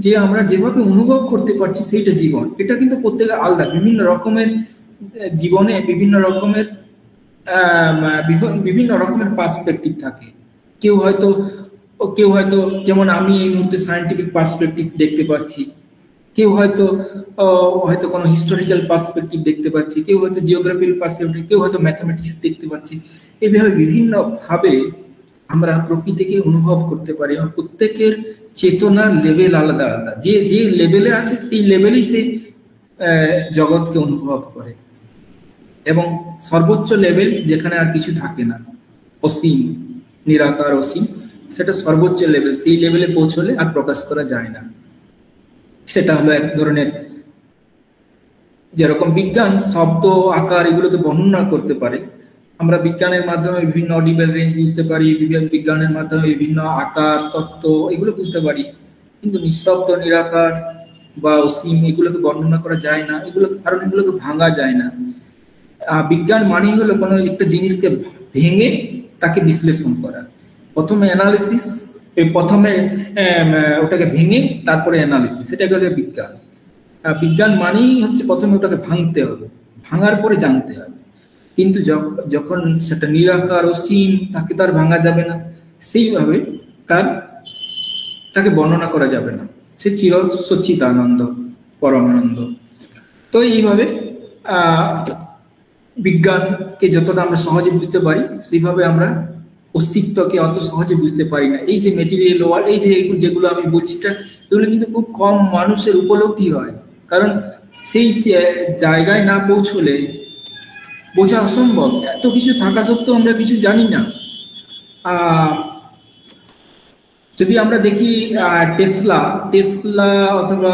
যে আমরা যেভাবে অনুভব করতে পারছি সেইটা জীবন। এটা কিন্তু প্রত্যেকে আলাদা, বিভিন্ন রকমের জীবনে বিভিন্ন রকমের পার্সপেক্টিভ থাকে। কেউ হয়তো যেমন আমি এই মুহূর্তে সায়েন্টিফিক পার্সপেক্টিভ দেখতে পাচ্ছি, কেউ হয়তো কোনো হিস্টোরিক্যাল পার্সপেক্টিভ দেখতে পাচ্ছি, কেউ হয়তো জিওগ্রাফিক্যাল পার্সপেক্টিভ, কেউ হয়তো ম্যাথমেটিক্স দেখতে পাচ্ছি। এইভাবে বিভিন্ন ভাবে আমরা প্রকৃতিকে অনুভব করতে পারি, এবং প্রত্যেকের চেতনার লেভেল আলাদা আলাদা। যে লেভেলে আছে সেই লেভেলেই সে জগৎকে অনুভব করে। এবং সর্বোচ্চ লেভেল যেখানে আর কিছু থাকে না, অসীম, নিরাকার অসীম, সেটা সর্বোচ্চ লেভেল। সেই লেভেলে পৌঁছলে আর প্রকাশ করা যায় না। সেটা হলো এক ধরনের, যেরকম বিজ্ঞান শব্দ, আকার এগুলোকে বর্ণনা করতে পারে, আমরা বিজ্ঞানের মাধ্যমে বিভিন্ন অডিবেল রেঞ্জ বুঝতে পারি, বিজ্ঞানের মাধ্যমে বিভিন্ন আকার, তত্ত্ব এগুলো বুঝতে পারি। কিন্তু নিঃশব্দ, নিরাকার বা অসীম এগুলোকে বর্ণনা করা যায় না, কারণ এগুলোকে ভাঙা যায় না। বিজ্ঞান মানেই হলো কোনো একটা জিনিসকে ভেঙে তাকে বিশ্লেষণ করা। প্রথমে অ্যানালিসিস, প্রথমে ওটাকে ভেঙে তারপরে অ্যানালিসিস, সেটাকে হলো বিজ্ঞান। বিজ্ঞান মানেই হচ্ছে প্রথমে ওটাকে ভাঙতে হবে, ভাঙার পরে জানতে হবে। কিন্তু যখন সেটা নিরাকার অসীম, তাকে তার ভাঙা যাবে না, সেইভাবে তাকে বর্ণনা করা যাবে না। সে চির সচ্চিদানন্দ, পরমানন্দ। তো এইভাবে বিজ্ঞানকে যতটা আমরা সহজে বুঝতে পারি সেইভাবে আমরা অস্তিত্বকে অত সহজে বুঝতে পারি না। এই যে মেটেরিয়াল ওয়ার্ল্ড, এই যে যেগুলো আমি বলছি, এগুলো কিন্তু খুব কম মানুষের উপলব্ধি হয়, কারণ সেই জায়গায় না পৌঁছলে বোঝা অসম্ভব। এত কিছু থাকা সত্ত্বেও আমরা কিছু জানি না। যদি আমরা দেখি টেসলা অথবা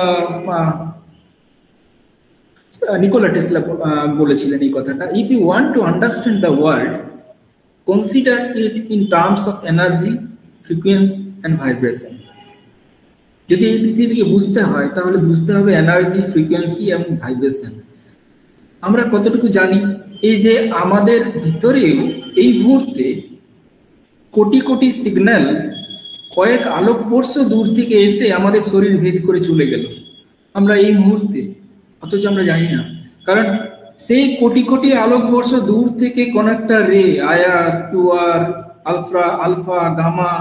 নিকোলা টেসলা বলেছিলেন এই কথাটা, if you want to understand the world, consider it in terms of energy, frequency and vibration. যদি এই পৃথিবীকে বুঝতে হয় তাহলে বুঝতে হবে এনার্জি, ফ্রিকোয়েন্সি এবং ভাইব্রেশন। আমরা কতটুকু জানি, এই যে আমাদের ভিতরেও এই মুহূর্তে কোটি কোটি সিগন্যাল কয়েক আলোকবর্ষ দূর থেকে এসে আমাদের শরীর ভেদ করে চলে গেল আমরা এই মুহূর্তে, অথচ আমরা জানি না। কারণ সেই কোটি কোটি আলোকবর্ষ দূর থেকে কোন একটা রে, আয়ার, টুয়ার, আলফা, গামা,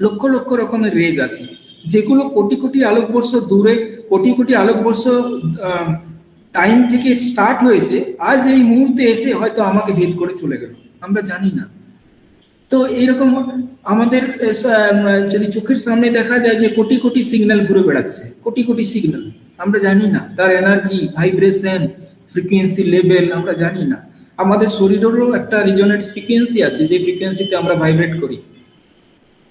লক্ষ লক্ষ রকমের রেজ আছে, যেগুলো কোটি কোটি আলোকবর্ষ দূরে, কোটি কোটি আলোকবর্ষ টাইম থেকে স্টার্ট হয়েছে, আজ এই মুহূর্তে এসে হয়তো আমাকে ভেদ করে চলে গেল, আমরা জানি না। তো এইরকম আমাদের যদি চোখের সামনে দেখা যায় যে কোটি কোটি সিগন্যাল ঘুরে বেড়াচ্ছে, কোটি কোটি সিগন্যাল, আমরা জানি না তার এনার্জি, ভাইব্রেশন, ফ্রিকোয়েন্সি লেভেল আমরা জানি না। আমাদের শরীরেরও একটা রিজনেট ফ্রিকোয়েন্সি আছে, যে ফ্রিকোয়েন্সিতে আমরা ভাইব্রেট করি।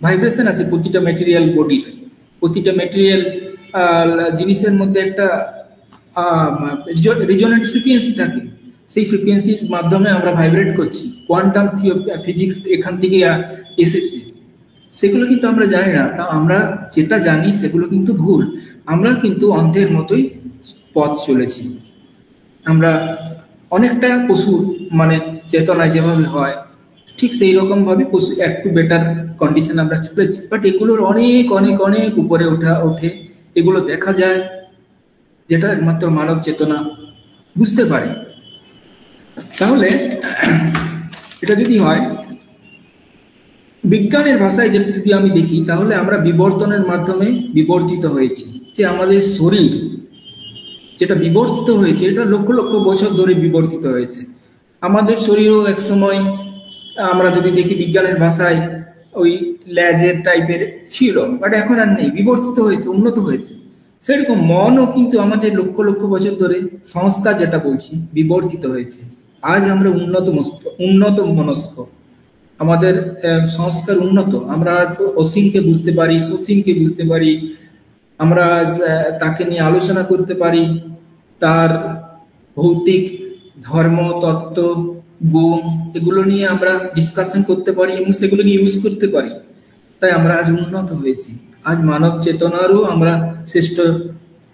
ভাইব্রেশন আছে প্রতিটা ম্যাটেরিয়াল বডির, প্রতিটা ম্যাটেরিয়াল জিনিসের মধ্যে একটা রিজনেট ফ্রিকোয়েন্সি থাকে। সেই ফ্রিকোয়েন্সির মাধ্যমে আমরা ভাইব্রেট করছি। কোয়ান্টাম ফিজিক্স এখান থেকে এসেছে, সেগুলো কিন্তু আমরা জানি না। তা আমরা যেটা জানি সেগুলো কিন্তু ভুল। আমরা কিন্তু অন্ধের মতোই পথ চলেছি। আমরা অনেকটা পশুর মানে চেতনায় যেভাবে হয় ঠিক সেই রকম ভাবে পশু একটু বেটার কন্ডিশন আমরা চলেছি, বাট এগুলোর অনেক অনেক অনেক উপরে ওঠে, এগুলো দেখা যায়, যেটা একমাত্র মানব চেতনা বুঝতে পারে। তাহলে এটা যদি হয় বিজ্ঞানের ভাষায়, যেটা যদি আমি দেখি, তাহলে আমরা বিবর্তনের মাধ্যমে বিবর্তিত হয়েছি। যে আমাদের শরীর যেটা বিবর্তিত হয়েছে, এটা লক্ষ লক্ষ বছর ধরে বিবর্তিত হয়েছে। আমাদের শরীরও এক সময় আমরা যদি দেখি বিজ্ঞানের ভাষায় ওই ল্যাজের টাইপের ছিল, বাট এখন আর নেই, বিবর্তিত হয়েছে, উন্নত হয়েছে। সেরকম মনও কিন্তু আমাদের লক্ষ লক্ষ বছর ধরে সংস্কার যেটা বলছি বিবর্তিত হয়েছে। আজ আমরা উন্নত মনস্ক, আমাদের সংস্কার উন্নত। আমরা আজ অসীমকে বুঝতে পারি, সসীমকে বুঝতে পারি, আমরা আজ তাকে নিয়ে আলোচনা করতে পারি, তার ভৌতিক ধর্ম, তত্ত্ব, গুণ, এগুলো নিয়ে আমরা ডিসকাশন করতে পারি এবং সেগুলোকে ইউজ করতে পারি। তাই আমরা আজ উন্নত হয়েছি। আজ মানব চেতনারও আমরা শ্রেষ্ঠ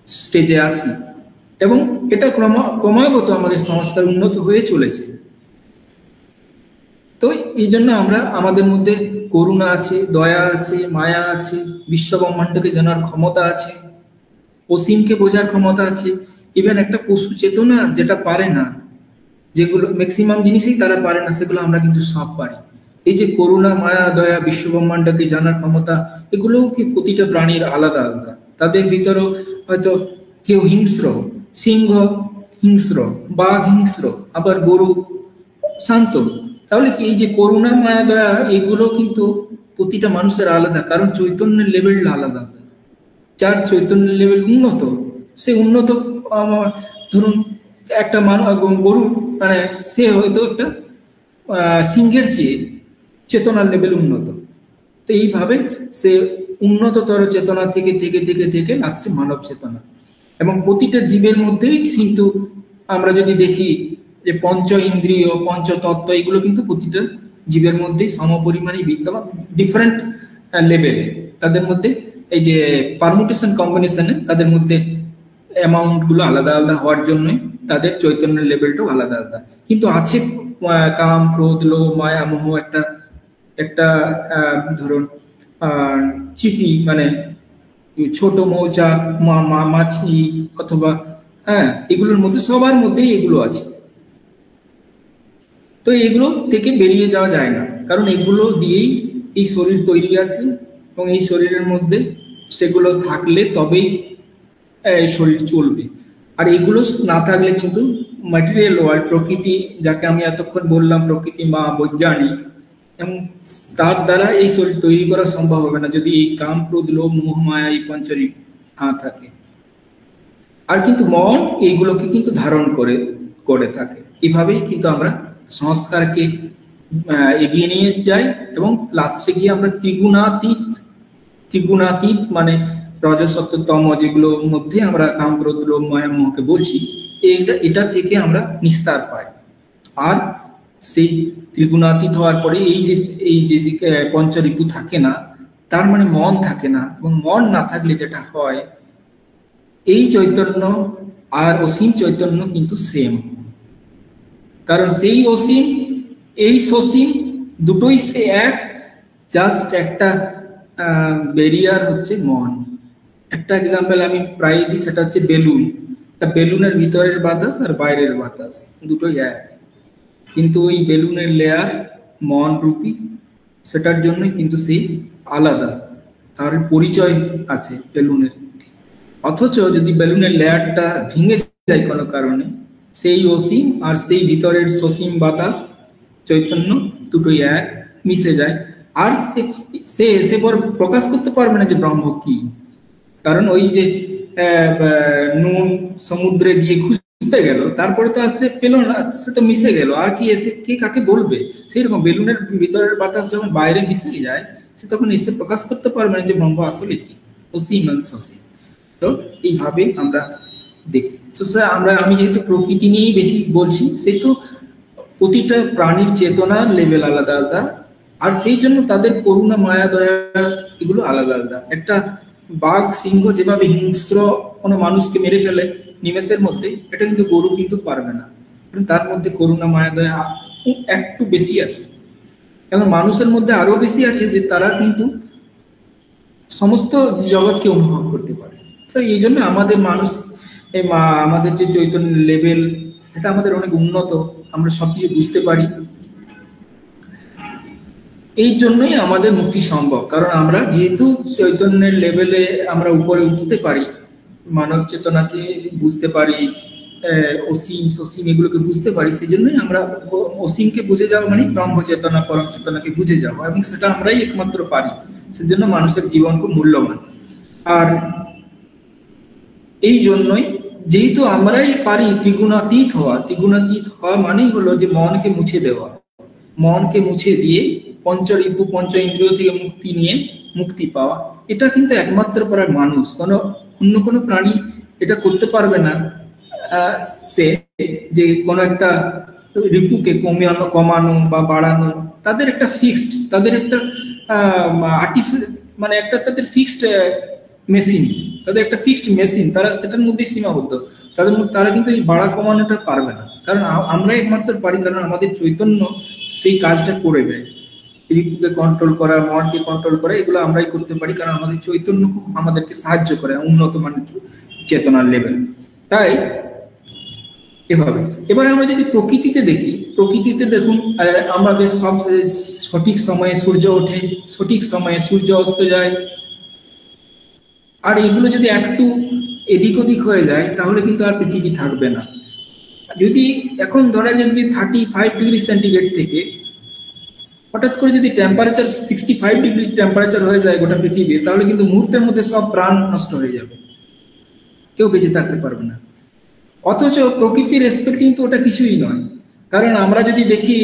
স্টেজে আছি এবং এটা ক্রমাগত আমাদের সংস্কার উন্নত হয়ে চলেছে। তো এই জন্য আমরা আমাদের মধ্যে করুণা আছে, দয়া আছে, মায়া আছে, বিশ্ব ব্রহ্মাণ্ডকে জানার ক্ষমতা আছে, অসীমকে বোঝার ক্ষমতা আছে। ইভেন একটা পশু চেতনা যেটা পারে না, যেগুলো ম্যাক্সিমাম জিনিসই তারা পারে না, সেগুলো আমরা কিন্তু সব পারি। এই যে করুণা, মায়া, দয়া, বিশ্ব ব্রহ্মাণ্ডকে জানার ক্ষমতা, এগুলোও কি প্রতিটা প্রাণীর আলাদা আলাদা। তাদের ভিতরেও হয়তো কেউ হিংস্র, সিংহ হিংস্র, বাঘ হিংস্র, আবার গরু শান্ত। তাহলে কি এই যে করুণা, মায়া, দয়া, এগুলো কিন্তু প্রতিটা মানুষের আলাদা, কারণ চৈতন্যের লেভেলটা আলাদা। যার চৈতন্যের লেভেল উন্নত, সে উন্নত, ধরুন একটা গরু মানে সে হয়তো একটা সিংহের চেয়ে চেতনার লেভেল উন্নত। তো এইভাবে সে উন্নততর চেতনা থেকে থেকে থেকে থেকে লাস্টে মানব চেতনা। এবং প্রতিটা জীবের মধ্যেই কিন্তু আমরা যদি দেখি যে পঞ্চ ইন্দ্রিয়, পঞ্চতত্ত্ব, এগুলো কিন্তু প্রতিটা জীবের মধ্যেই সমপরিমাণে বিদ্যমান, ডিফারেন্ট লেভেলে। তাদের মধ্যে এই যে পারমুটেশন কম্বিনেশনে তাদের মধ্যে অ্যামাউন্ট গুলো আলাদা আলাদা হওয়ার জন্য তাদের চৈতন্যের লেভেলটাও আলাদা আলাদা। কিন্তু আছে কাম, ক্রোধ, লোভ, মায়া, মোহ, একটা ধরুন চিটি মানে ছোট মৌচাক, মাছি অথবা এগুলোর মধ্যে সবার মধ্যেই এগুলো আছে। তো এগুলো থেকে বেরিয়ে যাওয়া যায় না, কারণ এগুলো দিয়েই এই শরীর তৈরি আছে এবং এই শরীরের মধ্যে সেগুলো থাকলে তবেই শরীর চলবে। আর এগুলো না থাকলে কিন্তু ম্যাটেরিয়াল ওয়ার্ল্ড, প্রকৃতি যাকে আমি এতক্ষণ বললাম প্রকৃতি বা বৈজ্ঞানিক, এবং তার দ্বারা এই শরীর তৈরি করা সম্ভব হবে না যদি এই কাম ক্রোধ লোভ মোহ মায়া এই পঞ্চরিপ না থাকে। আর কিন্তু মন এইগুলোকে কিন্তু ধারণ করে থাকে। এভাবেই কিন্তু আমরা সংস্কারকে এগিয়ে নিয়ে যাই এবং লাস্টে গিয়ে আমরা ত্রিগুণাতীত মানে রজসত্ব তম যেগুলোর মধ্যে আমরা কাম ক্রোধ লোভ মায়া মোহকে বলছি, এটা থেকে আমরা নিস্তার পাই। আর সেই ত্রিগুণাতীত হওয়ার পরে এই যে পঞ্চরিপু থাকে না, তার মানে মন থাকে না, এবং মন না থাকলে যেটা হয়, এই চৈতন্য আর অসীম চৈতন্য কিন্তু সেম, কারণ সেই অসীম এই সসীম দুটোই সে এক, জাস্ট একটা ব্যারিয়ার হচ্ছে মন। একটা এক্সাম্পল আমি প্রায় দিই, সেটা হচ্ছে বেলুন। বেলুনের ভিতরের বাতাস আর বাইরের বাতাস দুটোই এক, কিন্তু ওই বেলুনের লেয়ার মন রূপী, সেটার জন্যই কিন্তু সেই আলাদা, তার পরিচয় আছে বেলুনের। অথচ যদি বেলুনের লেয়ারটা ভেঙে যায় কোনো কারণে, সেই অসীম আর সেই ভিতরের সসীম বাতাস চৈতন্য দুটোই এক, মিশে যায়। আর সে এসে পর প্রকাশ করতে পারবে না যে ব্রহ্ম কি, কারণ ওই যে নুন সমুদ্রে গিয়ে খুঁজতে গেল, তারপরে তো আর সে পেল না, সে তো মিশে গেল, আর কি এসে কে কাকে বলবে? সেই রকম বেলুনের ভিতরের বাতাস যখন বাইরে মিশে যায়, সে তখন এসে প্রকাশ করতে পারবে না যে ব্রহ্ম আসলে কি, অসীম আর সসীম। তো এইভাবে আমরা দেখি। তো আমি যেহেতু প্রকৃতি নিয়েই বেশি বলছি, সেহেতু প্রতিটা প্রাণীর চেতনা লেভেল আলাদা আলাদা, আর সেই জন্য তাদের করুণা মায়া দয়া এগুলো আলাদা আলাদা। একটা বাঘ সিংহ যেভাবে হিংস্র কোনো মানুষকে মেরে ফেলে নিমেষের মধ্যে, এটা কিন্তু গরু কিন্তু পারবে না, কারণ তার মধ্যে করুণা মায়া দয়া একটু বেশি আছে। এবং মানুষের মধ্যে আরো বেশি আছে, যে তারা কিন্তু সমস্ত জগৎকে অনুভব করতে পারে। তো এই জন্য আমাদের আমাদের যে চৈতন্য লেভেল, সেটা আমাদের অনেক উন্নত, আমরা সবকিছু বুঝতে পারি। এই জন্যই আমাদের মুক্তি সম্ভব, কারণ আমরা যেহেতু চৈতন্যের লেভেলে আমরা উপরে উঠতে পারি, মানব চেতনাকে বুঝতে পারি, অসীম সসীম এগুলোকে বুঝতে পারি, সেই জন্যই আমরা অসীমকে বুঝে যাওয়া মানে ব্রহ্ম চেতনা পরম চেতনাকে বুঝে যাওয়া, এবং সেটা আমরাই একমাত্র পারি। সেজন্য মানুষের জীবন খুব মূল্যবান। আর এই জন্যই যেহেতু আমরাই পারি ত্রিগুণাতীত হওয়া মানেই হলো যে মনকে মুছে দেওয়া, মনকে মুছে দিয়ে পঞ্চরিপু পঞ্চ ইন্দ্রিয় থেকে মুক্তি পাওয়া। এটা কিন্তু একমাত্র পারে মানুষ, অন্য কোনো প্রাণী এটা করতে পারবে না। সে যে কোনো একটা রিপুকে কমানো বা বাড়ানো, তাদের একটা ফিক্সড, তাদের একটা মানে একটা তাদের ফিক্সড মেশিন, তারা সেটার মধ্যে সীমাবদ্ধ। তারা কিন্তু এই বাড়া কমানোটা পারবে না, কারণ আমরা একমাত্র পারি, কারণ আমাদের চৈতন্য সেই কাজটা করে দেয়। রিপুকে কন্ট্রোল করা, মনকে কন্ট্রোল করা, এগুলো আমরাই করতে পারি, কারণ আমাদের চৈতন্য খুব আমাদেরকে সাহায্য করে উন্নত মানের চেতনার লেভেল। তাই এভাবে এবার আমরা যদি প্রকৃতিতে দেখি, প্রকৃতিতে দেখুন আমাদের সব সঠিক সময়ে সূর্য ওঠে, সঠিক সময়ে সূর্য অস্ত যায়। আর এগুলো যদি একটু এদিক ওদিক হয়ে যায়, তাহলে কিন্তু আর পৃথিবী থাকবে না। যদি এখন ধরা যাক যে 35 ডিগ্রি সেন্টিগ্রেড থেকে হঠাৎ করে যদি টেম্পারেচার 65 ডিগ্রি টেম্পারেচার হয়ে যায় গোটা পৃথিবীর, তাহলে কিন্তু মুহূর্তের মধ্যে সব প্রাণ নষ্ট হয়ে যাবে, কেউ বেঁচে থাকতে পারবে না। অথচ প্রকৃতির রেসপেক্ট কিন্তু ওটা কিছুই নয়, কারণ আমরা যদি দেখি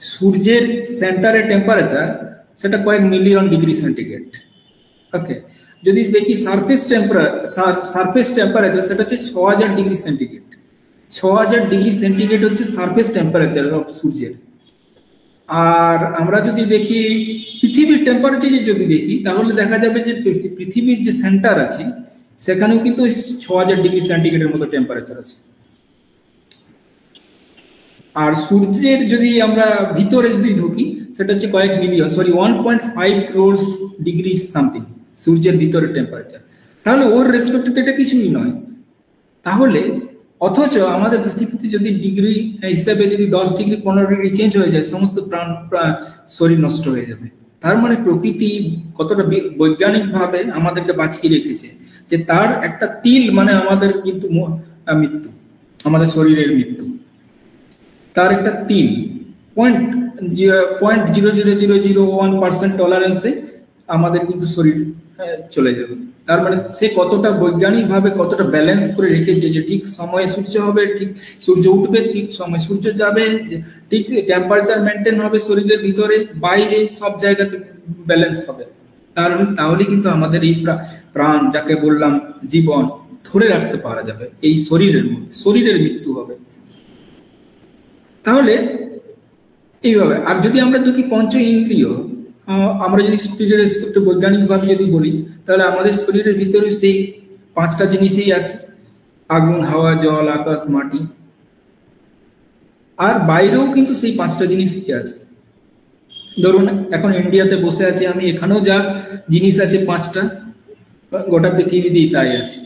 সূর্যের সেন্টারের টেম্পারেচার সেটা কয়েক মিলিয়ন ডিগ্রি সেন্টিগ্রেড। ওকে, যদি দেখি সারফেস টেম্পারেচার সেটা হচ্ছে 6000 ডিগ্রি সেন্টিগ্রেড। 6000 ডিগ্রি সেন্টিগ্রেড হচ্ছে সারফেস টেম্পারেচার অফ সূর্যের। আর আমরা যদি দেখি পৃথিবীর টেম্পারেচার যদি দেখি, তাহলে দেখা যাবে যে পৃথিবীর যে সেন্টার আছে সেখানেও কিন্তু 6000 ডিগ্রি সেন্টিগ্রেডের মতো টেম্পারেচার আছে। আর সূর্যের যদি আমরা ভিতরে যদি ঢুকি, সেটা হচ্ছে কয়েক মিলিয়ন 1.5 crores ডিগ্রি সামথিং সূর্যের ভিতরে টেম্পারেচার। তাহলে ওর রেসপেক্টে তো এটা কিছুই নয়। তাহলে অথচ আমাদের পৃথিবীতে যদি ডিগ্রি হিসাবে যদি 10 ডিগ্রি 15 ডিগ্রি চেঞ্জ হয়ে যায়, সমস্ত প্রাণ শরীর নষ্ট হয়ে যাবে। তার মানে প্রকৃতি কতটা বৈজ্ঞানিক ভাবে আমাদেরকে বাঁচিয়ে রেখেছে, যে তার একটা তিল মানে আমাদের কিন্তু মৃত্যু, আমাদের শরীরের মৃত্যু। তার একটা তিল 0.00001% টলারেন্সে আমাদের কিন্তু শরীর চলে যাবে। তার মানে সে কতটা বৈজ্ঞানিক ভাবে কতটা ব্যালেন্স করে রেখেছে যে ঠিক সময়ে সূর্য হবে, ঠিক সূর্য উঠবে, ঠিক সময় সূর্য যাবে, ঠিক টেম্পারেচার মেনটেন হবে শরীরের ভিতরে বাইরে সব জায়গাতে ব্যালেন্স হবে। তাহলে কিন্তু আমাদের এই প্রাণ যাকে বললাম জীবন ধরে রাখতে পারা যাবে। এই শরীরের মধ্যে শরীরের মৃত্যু হবে। তাহলে এইভাবে আর যদি আমরা দেখি পঞ্চ ইন্দ্রিয়, আমরা যদি স্পিরিটের রেসপেক্টে বৈজ্ঞানিক ভাবে যদি বলি, তাহলে আমাদের শরীরের ভিতরে সেই 5টা জিনিসই আছে, আগুন, হাওয়া, জল, আকাশ, মাটি। আর বাইরেও কিন্তু সেই 5টা জিনিসই আছে। ধরুন এখন ইন্ডিয়াতে বসে আছি আমি, এখানেও যা জিনিস আছে 5টা, গোটা পৃথিবীতেই তাই আছে।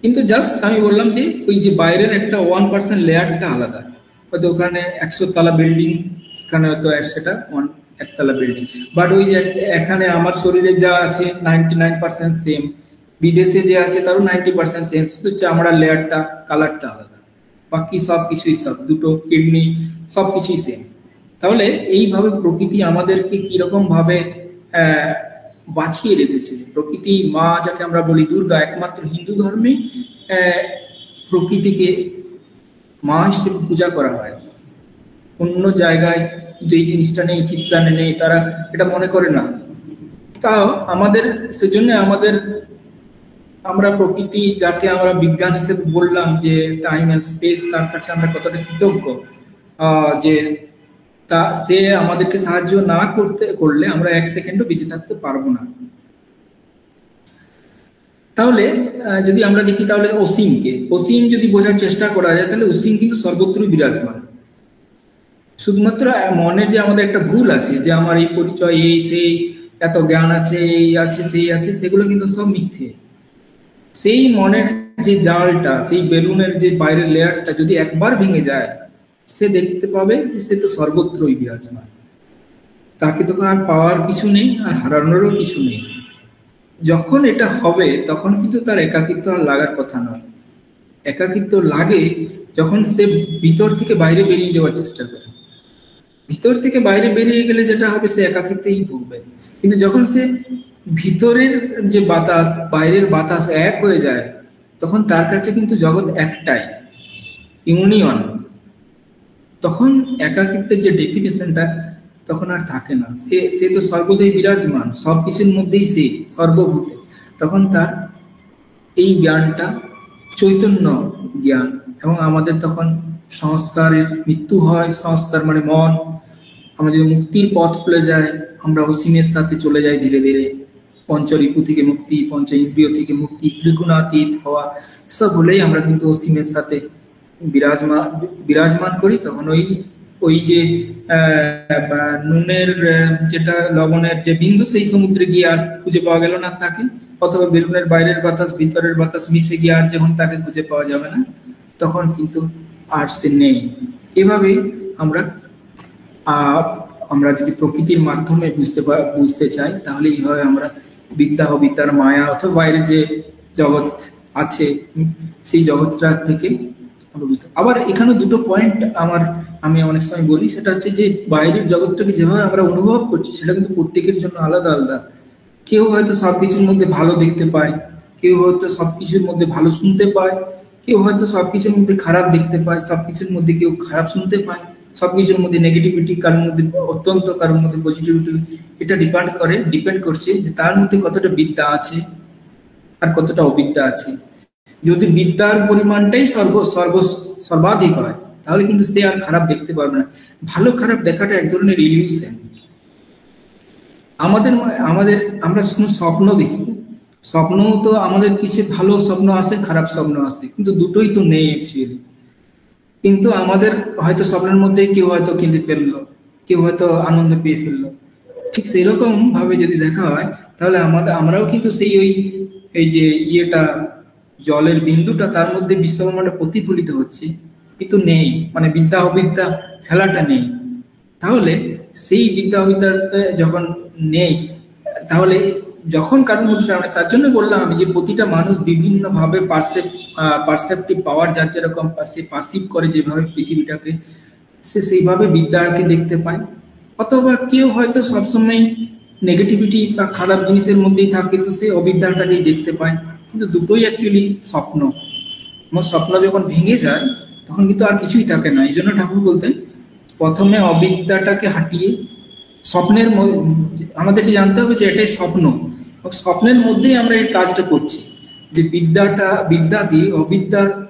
কিন্তু জাস্ট আমি বললাম যে ওই যে বাইরের একটা 1% লেয়ারটা আলাদা, হয়তো ওখানে 100 তলা বিল্ডিং, এখানে হয়তো সেটা 1 তলা বিল্ডিং, বাট ওই যে এখানে আমার শরীরে যা আছে 99% সেম, বিদেশে যে আছে তারও 90% সেম, শুধু চামড়ার লেয়ারটা কালারটা আলাদা, বাকি সব কিছুই সব, দুটো কিডনি সব কিছুই সেম। তাহলে এইভাবে প্রকৃতি আমাদেরকে কিরকম ভাবে বাঁচিয়ে রেখেছে। প্রকৃতি মা যাকে আমরা বলি দুর্গা, একমাত্র হিন্দু ধর্মে প্রকৃতিকে মা হিসেবে পূজা করা হয়। অন্য জায়গায় কিন্তু এই জিনিসটা নেই, খ্রিস্টানে নেই, তারা এটা মনে করে না। তাও আমাদের সেজন্য আমরা প্রকৃতি যাকে আমরা বিজ্ঞান হিসেবে বললাম যে টাইম এন্ড স্পেস, তার কাছে আমরা কতটা কৃতজ্ঞ যে সে আমাদেরকে সাহায্য না করলে আমরা 1 সেকেন্ডও বেঁচে থাকতে পারবো না। তাহলে যদি আমরা দেখি তাহলে অসীম যদি বোঝার চেষ্টা করা যায়, তাহলে অসীম কিন্তু সর্বত্রই বিরাজমান। শুধুমাত্র মনের যে আমাদের একটা ভুল আছে যে আমার এই পরিচয়, এই সেই, এত জ্ঞান আছে, এই আছে সেই আছে, সেগুলো কিন্তু সব মিথ্যে। সেই মনের যে জালটা, সেই বেলুনের যে বাইরের লেয়ারটা যদি একবার ভেঙে যায়, সে দেখতে পাবে যে সে তো সর্বত্রই বিরাজমান, তাকে তো আর পাওয়ার কিছু নেই আর হারানোরও কিছু নেই। যখন এটা হবে তখন কিন্তু তার একাকিত্ব আর লাগার কথা নয়। একাকিত্ব লাগে যখন সে ভিতর থেকে বাইরে বেরিয়ে যাওয়ার চেষ্টা করে। ভিতর থেকে বাইরে বেরিয়ে গেলে যেটা হবে, সে একাকিত্বেই ভুগবে। কিন্তু যখন সে ভিতরের যে বাতাস বাইরের বাতাস এক হয়ে যায়, তখন তার কাছে কিন্তু জগৎ একটাই, ইউনিয়ন। তখন একাকিত্বের যে ডেফিনেশনটা তখন আর থাকে না। সে তো সর্বদাই বিরাজমান, সবকিছুর মধ্যেই সে সর্বভূতে। তখন তার এই জ্ঞানটা চৈতন্য জ্ঞান, এবং আমাদের তখন সংস্কারের মৃত্যু হয়। সংস্কার মানে মন, আমাদের মুক্তির পথ খুলে যায়, আমরা অসীমের সাথে চলে যাই ধীরে ধীরে। পঞ্চরিপু থেকে মুক্তি, পঞ্চ ইন্দ্রিয় থেকে মুক্তি, ত্রিগুণাতীত হওয়া, সব হলেই আমরা কিন্তু অসীমের সাথে বিরাজমান করি। তখন ওই যে নুনের যেটা লবণের যে বিন্দু, সেই সমুদ্রে গিয়ে আর খুঁজে পাওয়া গেল না তাকে, অথবা বেলুনের বাইরের বাতাস ভিতরের বাতাস মিশে গিয়ে আর যখন তাকে খুঁজে পাওয়া যাবে না, তখন কিন্তু আর সে নেই। এভাবে আমরা যদি প্রকৃতির মাধ্যমে বুঝতে চাই, তাহলে এইভাবে আমরা বিদ্যা অবিদ্যার মায়া অথবা বাইরের যে জগৎ আছে সেই জগৎটা থেকে আমরা বুঝতে। আবার এখানে দুটো পয়েন্ট আমি অনেক সময় বলি, সেটা হচ্ছে যে বাইরের জগৎটাকে যেভাবে আমরা অনুভব করছি সেটা কিন্তু প্রত্যেকের জন্য আলাদা আলাদা। কেউ হয়তো সবকিছুর মধ্যে ভালো দেখতে পায়, কেউ হয়তো সবকিছুর মধ্যে ভালো শুনতে পায়, কেউ হয়তো সবকিছুর মধ্যে খারাপ দেখতে পায়, সবকিছুর মধ্যে কেউ খারাপ শুনতে পায়, সবকিছুর মধ্যে নেগেটিভিটি, কারোর মধ্যে অত্যন্ত, কারোর মধ্যে পজিটিভিটি। এটা ডিপেন্ড করছে যে তার মধ্যে কতটা বিদ্যা আছে আর কতটা অবিদ্যা আছে। যদি বিদ্যার পরিমাণটাই সর্বাধিক হয়, তাহলে কিন্তু সে আর খারাপ দেখতে পারবে না। ভালো খারাপ দেখাটা এক ধরনের ইলিউশন। আমরা স্বপ্ন দেখি, স্বপ্ন তো আমাদের কিছু ভালো স্বপ্ন আসে, খারাপ স্বপ্ন আসে, কিন্তু দুটোই তো নেই অ্যাকচুয়ালি। কিন্তু আমাদের হয়তো স্বপ্নের মধ্যে কেউ হয়তো কিনতে ফেললো, কেউ হয়তো আনন্দ পেয়ে ফেললো। ঠিক সেই রকম ভাবে যদি দেখা হয়, তাহলে আমরাও কিন্তু সেই এই যে জলের বিন্দুটা, তার মধ্যে বিশ্বব্রহ্মাণ্ডটা প্রতিফলিত হচ্ছে, কিন্তু নেই, মানে বিদ্যা অবিদ্যা খেলাটা নেই। তাহলে সেই বিদ্যা অবিদ্যা যখন নেই, তাহলে যখন কারোর মধ্যে ধারণা, তার জন্য বললাম আমি যে প্রতিটা মানুষ বিভিন্ন ভাবে পারসেপটিভ পাওয়ার, যার যেরকম সে পারসিভ করে যেভাবে পৃথিবীটাকে, সে সেইভাবে বিদ্যাকে দেখতে পায়। অথবা কেউ হয়তো সবসময় নেগেটিভিটি বা খারাপ জিনিসের মধ্যেই থাকে, তো সে অবিদ্যাটাকেই দেখতে পায়। কিন্তু দুটোই অ্যাকচুয়ালি স্বপ্ন। আমার স্বপ্ন যখন ভেঙে যায় তখন কিন্তু আর কিছুই থাকে না। এই জন্য ঠাকুর বলতেন প্রথমে অবিদ্যাটাকে হাঁটিয়ে স্বপ্নের আমাদেরকে জানতে হবে যে এটাই স্বপ্ন, স্বপ্নের মধ্যেই আমরা এই কাজটা করছি, যে বিদ্যা দিয়ে অবিদ্যাটাকে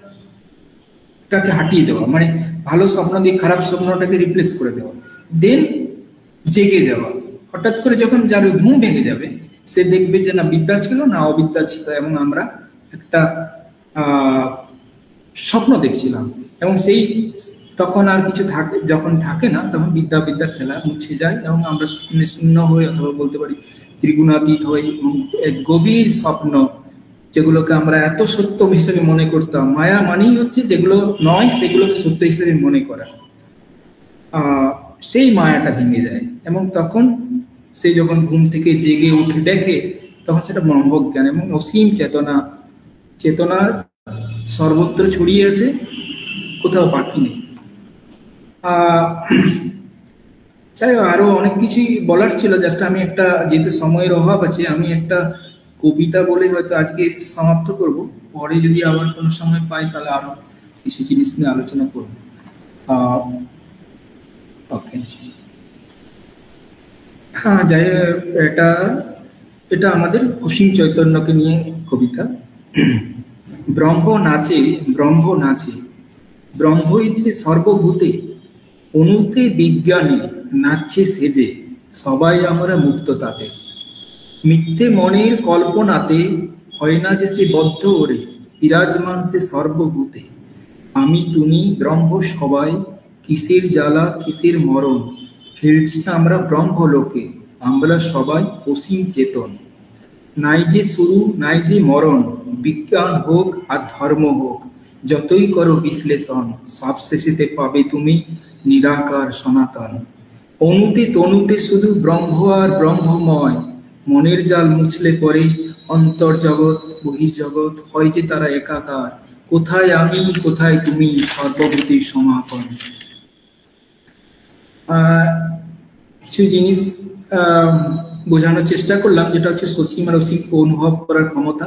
হাঁটিয়ে দেওয়া, মানে ভালো স্বপ্ন দিয়ে খারাপ স্বপ্নটাকে রিপ্লেস করে দেওয়া, দেন জেগে যাওয়া। হঠাৎ করে যখন যার ঘুম ভেঙে যাবে সে দেখবে যে না বিদ্যা ছিল না অবিদ্যা ছিল, এবং আমরা একটা স্বপ্ন দেখছিলাম। এবং সেই তখন আর কিছু থাকে, যখন থাকে না তখন বিদ্যার খেলা মুছে যায়, এবং আমরা স্বপ্নে শূন্য হই, অথবা বলতে পারি ত্রিগুণাতীত হই। এক গভীর স্বপ্ন, যেগুলোকে আমরা এত সত্য হিসেবে মনে করতাম, মায়া মানেই হচ্ছে যেগুলো নয় সেগুলোকে সত্য হিসেবে মনে করা, সেই মায়াটা ভেঙে যায়। এবং তখন সে যখন ঘুম থেকে জেগে উঠে দেখে, তখন সেটা ব্রহ্মজ্ঞান এবং অসীম চেতনা সর্বত্র ছড়িয়ে আছে, কোথাও বাকি নেই। চাই আরো অনেক কিছুই বলার ছিল, জাস্ট আমি একটা, যেহেতু সময়ের অভাব আছে, আমি একটা কবিতা বলে হয়তো আজকে সমাপ্ত করব। পরে যদি আবার কোনো সময় পাই তাহলে আরো কিছু জিনিস নিয়ে আলোচনা করব। ওকে, হ্যাঁ যাই, এটা আমাদের অসীম চৈতন্যকে নিয়ে কবিতা। ব্রহ্ম নাচে ব্রহ্মই যে সর্বভূতে, অনুতে বিজ্ঞানে নাচছে সেজে, সবাই আমরা মুক্ত তাতে। মিথ্যে মনের কল্পনাতে হয় না যে সে বদ্ধ ওরে, বিরাজমান সে সর্বভূতে। আমি তুমি ব্রহ্ম সবাই, কিসের জ্বালা কিসের মরণ, খেলছি আমরা ব্রহ্মলোকে, আমরা সবাই অসীম চেতন। নাই যে শুরু নাই যে মরণ, বিজ্ঞান হোক আর ধর্ম হোক, যতই করো বিশ্লেষণ, সব শেষেতে পাবে তুমি নিরাকার সনাতন। অনুতে তনুতে শুধু ব্রহ্ম আর ব্রহ্মময়, মনের জাল মুছলে পরে অন্তর্জগৎ বহির্জগৎ হয় যে তারা একাকার। কোথায় আমি কোথায় তুমি, সর্বভূতের সমাপন। কিছু জিনিস বোঝানোর চেষ্টা করলাম, যেটা হচ্ছে সসীম আর অসীমকে অনুভব করার ক্ষমতা।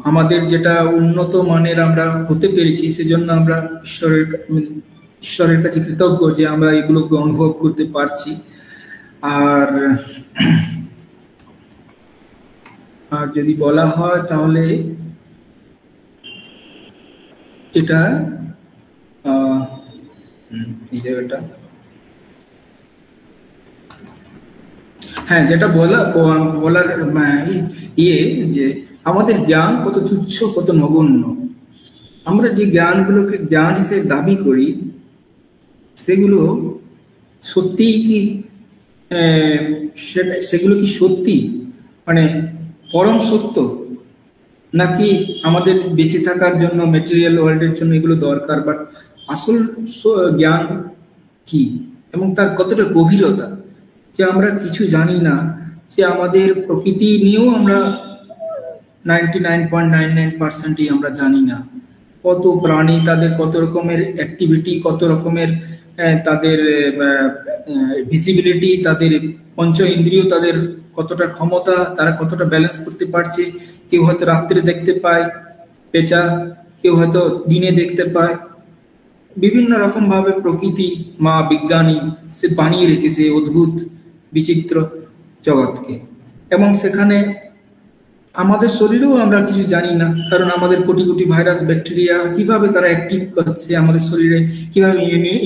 আমাদের যেটা উন্নত মানের আমরা হতে পেরেছি, সেজন্য আমরা ঈশ্বরের কাছে কৃতজ্ঞ যে আমরা এগুলোকে অনুভব করতে পারছি। আর যদি বলা হয় তাহলে এটা এই জায়গাটা, হ্যাঁ যেটা বলার যে আমাদের জ্ঞান কত তুচ্ছ কত নগণ্য। আমরা যে জ্ঞানগুলোকে জ্ঞান হিসেবে দাবি করি, সেগুলো সত্যি কি সেগুলো কি সত্যি, মানে পরম সত্য, নাকি আমাদের বেঁচে থাকার জন্য ম্যাটেরিয়াল ওয়ার্ল্ডের জন্য এগুলো দরকার? বাট আসল জ্ঞান কি এবং তার কতটা গভীরতা, যে আমরা কিছু জানি না, যে আমাদের প্রকৃতি নিয়েও আমরা 99.99% আমরা জানি না। কত প্রাণী, তাদের কত রকমের অ্যাক্টিভিটি, কত রকমের তাদের ভিজিবিলিটি, তাদের পঞ্চ ইন্দ্রিয়, তাদের কতটা ক্ষমতা, তারা কতটা ব্যালেন্স করতে পারছে। কেউ হয়তো রাত্রে দেখতে পায় পেঁচা, কেউ হয়তো দিনে দেখতে পায়। বিভিন্ন রকম ভাবে প্রকৃতি মা বিজ্ঞানী সে বানিয়ে রেখেছে অদ্ভুত বিচিত্র জগৎকে। এবং সেখানে আমাদের শরীরেও আমরা কিছু জানি না, কারণ আমাদের কোটি কোটি ভাইরাস ব্যাকটেরিয়া কিভাবে তারা অ্যাক্টিভ করছে আমাদের শরীরে, কিভাবে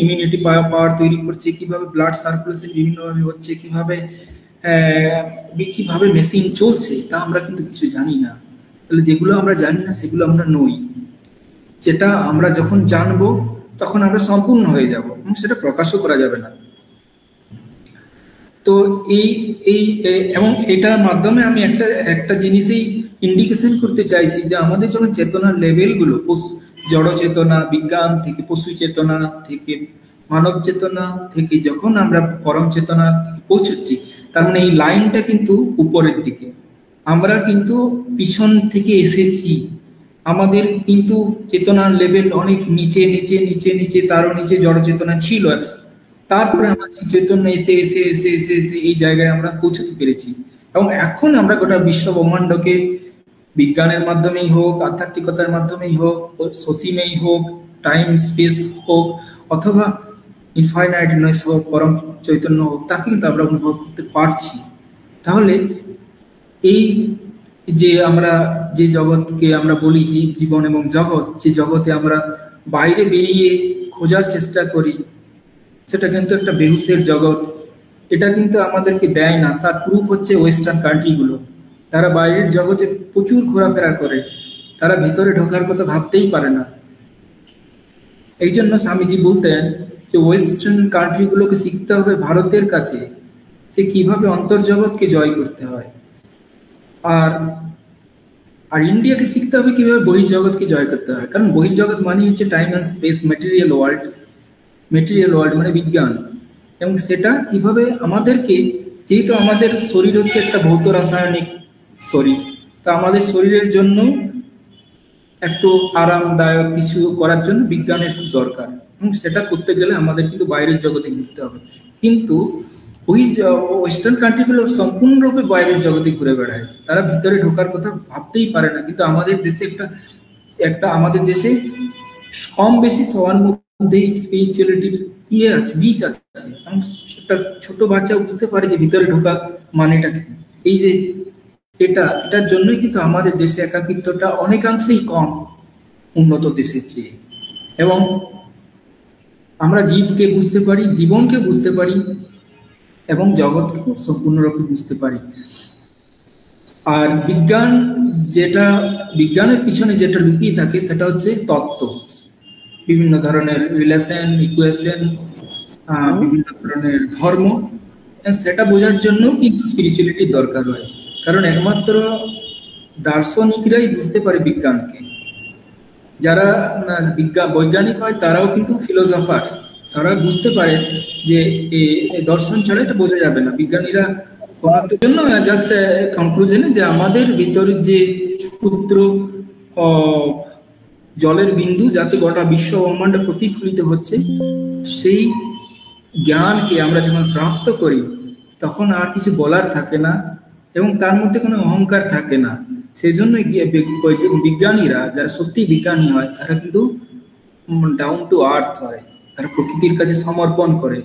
ইমিউনিটি পাওয়ার তৈরি করছে, কিভাবে ব্লাড সার্কুলেশন বিভিন্নভাবে হচ্ছে, কিভাবে মেশিন চলছে, তা আমরা কিন্তু কিছু জানি না। তাহলে যেগুলো আমরা জানি না সেগুলো আমরা নই। যেটা আমরা যখন জানবো তখন আমরা সম্পূর্ণ হয়ে যাব, এবং সেটা প্রকাশও করা যাবে না। তো এবং এটার মাধ্যমে আমি একটা জিনিসই ইন্ডিকেশন করতে চাইছি, যে আমাদের যখন চেতনার লেভেলগুলো জড় চেতনা, বিজ্ঞান থেকে পশু চেতনা থেকে মানব চেতনা থেকে যখন আমরা পরম চেতনা থেকে পৌঁছচ্ছি, তার মানে এই লাইনটা কিন্তু উপরের দিকে, আমরা কিন্তু পিছন থেকে এসেছি। আমাদের কিন্তু চেতনার লেভেল অনেক নিচে নিচে নিচে নিচে, তারও নিচে জড় চেতনা ছিল। তারপরে আমাদের চৈতন্য এসে এসে এসে এসে এসে এই জায়গায় আমরা পৌঁছতে পেরেছি, এবং এখন আমরা গোটা বিশ্ব ব্রহ্মাণ্ডকে বিজ্ঞানের মাধ্যমেই হোক, আধ্যাত্মিকতার মাধ্যমেই হোক, সসীমেই হোক, টাইম স্পেস হোক, অথবা ইনফাইনাইটনেস হোক, পরম চৈতন্য হোক, তাকে কিন্তু আমরা অনুভব করতে পারছি। তাহলে এই যে আমরা যে জগৎকে আমরা বলি জীবন এবং জগৎ, যে জগতে আমরা বাইরে বেরিয়ে খোঁজার চেষ্টা করি, সেটা কিন্তু একটা বেহুশের জগৎ। এটা কিন্তু আমাদেরকে দেয় না। তার প্রুফ হচ্ছে ওয়েস্টার্ন কান্ট্রিগুলো। তারা বাইরের জগতে প্রচুর ঘোরাফেরা করে, তারা ভিতরে ঢোকার কথা ভাবতেই পারে না। এই জন্য স্বামীজি বলতেন যে ওয়েস্টার্ন কান্ট্রিগুলোকে শিখতে হবে ভারতের কাছে, যে কিভাবে অন্তর্জগৎকে জয় করতে হয়, আর আর ইন্ডিয়াকে শিখতে হবে কিভাবে বহির্জগৎকে জয় করতে হয়। কারণ বহির্জগৎ মানে হচ্ছে time and space, material world. Material world মানে বিজ্ঞান, এবং সেটা কিভাবে আমাদেরকে, যেহেতু আমাদের শরীর হচ্ছে একটা ভৌত রাসায়নিক শরীর, তা আমাদের শরীরের জন্য একটু আরামদায়ক কিছু করার জন্য বিজ্ঞানের খুব দরকার, এবং সেটা করতে গেলে আমাদের কিন্তু বাইরের জগতে ঘুরতে হবে। কিন্তু ওই ওয়েস্টার্ন কান্ট্রিগুলো সম্পূর্ণরূপে বাইরের জগতে ঘুরে বেড়ায়, তারা ভিতরে ঢোকার কথা ভাবতেই পারে না। কিন্তু আমাদের দেশে একটা আমাদের দেশে কম বেশি সবার মধ্যেই স্পিরিচুয়ালিটির আছে, বীজ আছে। একটা ছোট বাচ্চা বুঝতে পারে যে ভিতরে ঢোকা মানেটা কি। এই যে এটার জন্যই কিন্তু আমাদের দেশে একাকিত্বটা অনেকাংশেই কম উন্নত দেশের চেয়ে, এবং আমরা জীবকে বুঝতে পারি, জীবনকে বুঝতে পারি, এবং জগৎকে সম্পূর্ণরূপে বুঝতে পারি। আর বিজ্ঞানের পিছনে যেটা লুকিয়ে থাকে সেটা হচ্ছে তত্ত্ব, বিভিন্ন ধরনের রিলেশন, ইকুয়েশন, বিভিন্ন ধরনের ধর্ম। সেটা বোঝার জন্য কিন্তু স্পিরিচুয়ালিটির দরকার হয়, কারণ একমাত্র দার্শনিকরাই বুঝতে পারে বিজ্ঞানকে। যারা বৈজ্ঞানিক হয় তারাও কিন্তু ফিলোসফার, তারা বুঝতে পারে যে দর্শন ছাড়া এটা বোঝা যাবে না। বিজ্ঞানীরা কোনো জন্য জাস্ট কনক্লুশনে যে আমাদের ভিতরে যে ক্ষুদ্র জলের বিন্দু যাতে গোটা বিশ্ব ব্রহ্মাণ্ড প্রতিফলিত হচ্ছে, সেই জ্ঞানকে আমরা যখন প্রাপ্ত করি তখন আর কিছু বলার থাকে না, এবং তার মধ্যে কোনো অহংকার থাকে না। সেই জন্য বিজ্ঞানীরা যারা সত্যি বিজ্ঞানী হয় তারা কিন্তু ডাউন টু আর্থ হয়, তারা প্রকৃতির কাছে সমর্পণ করে।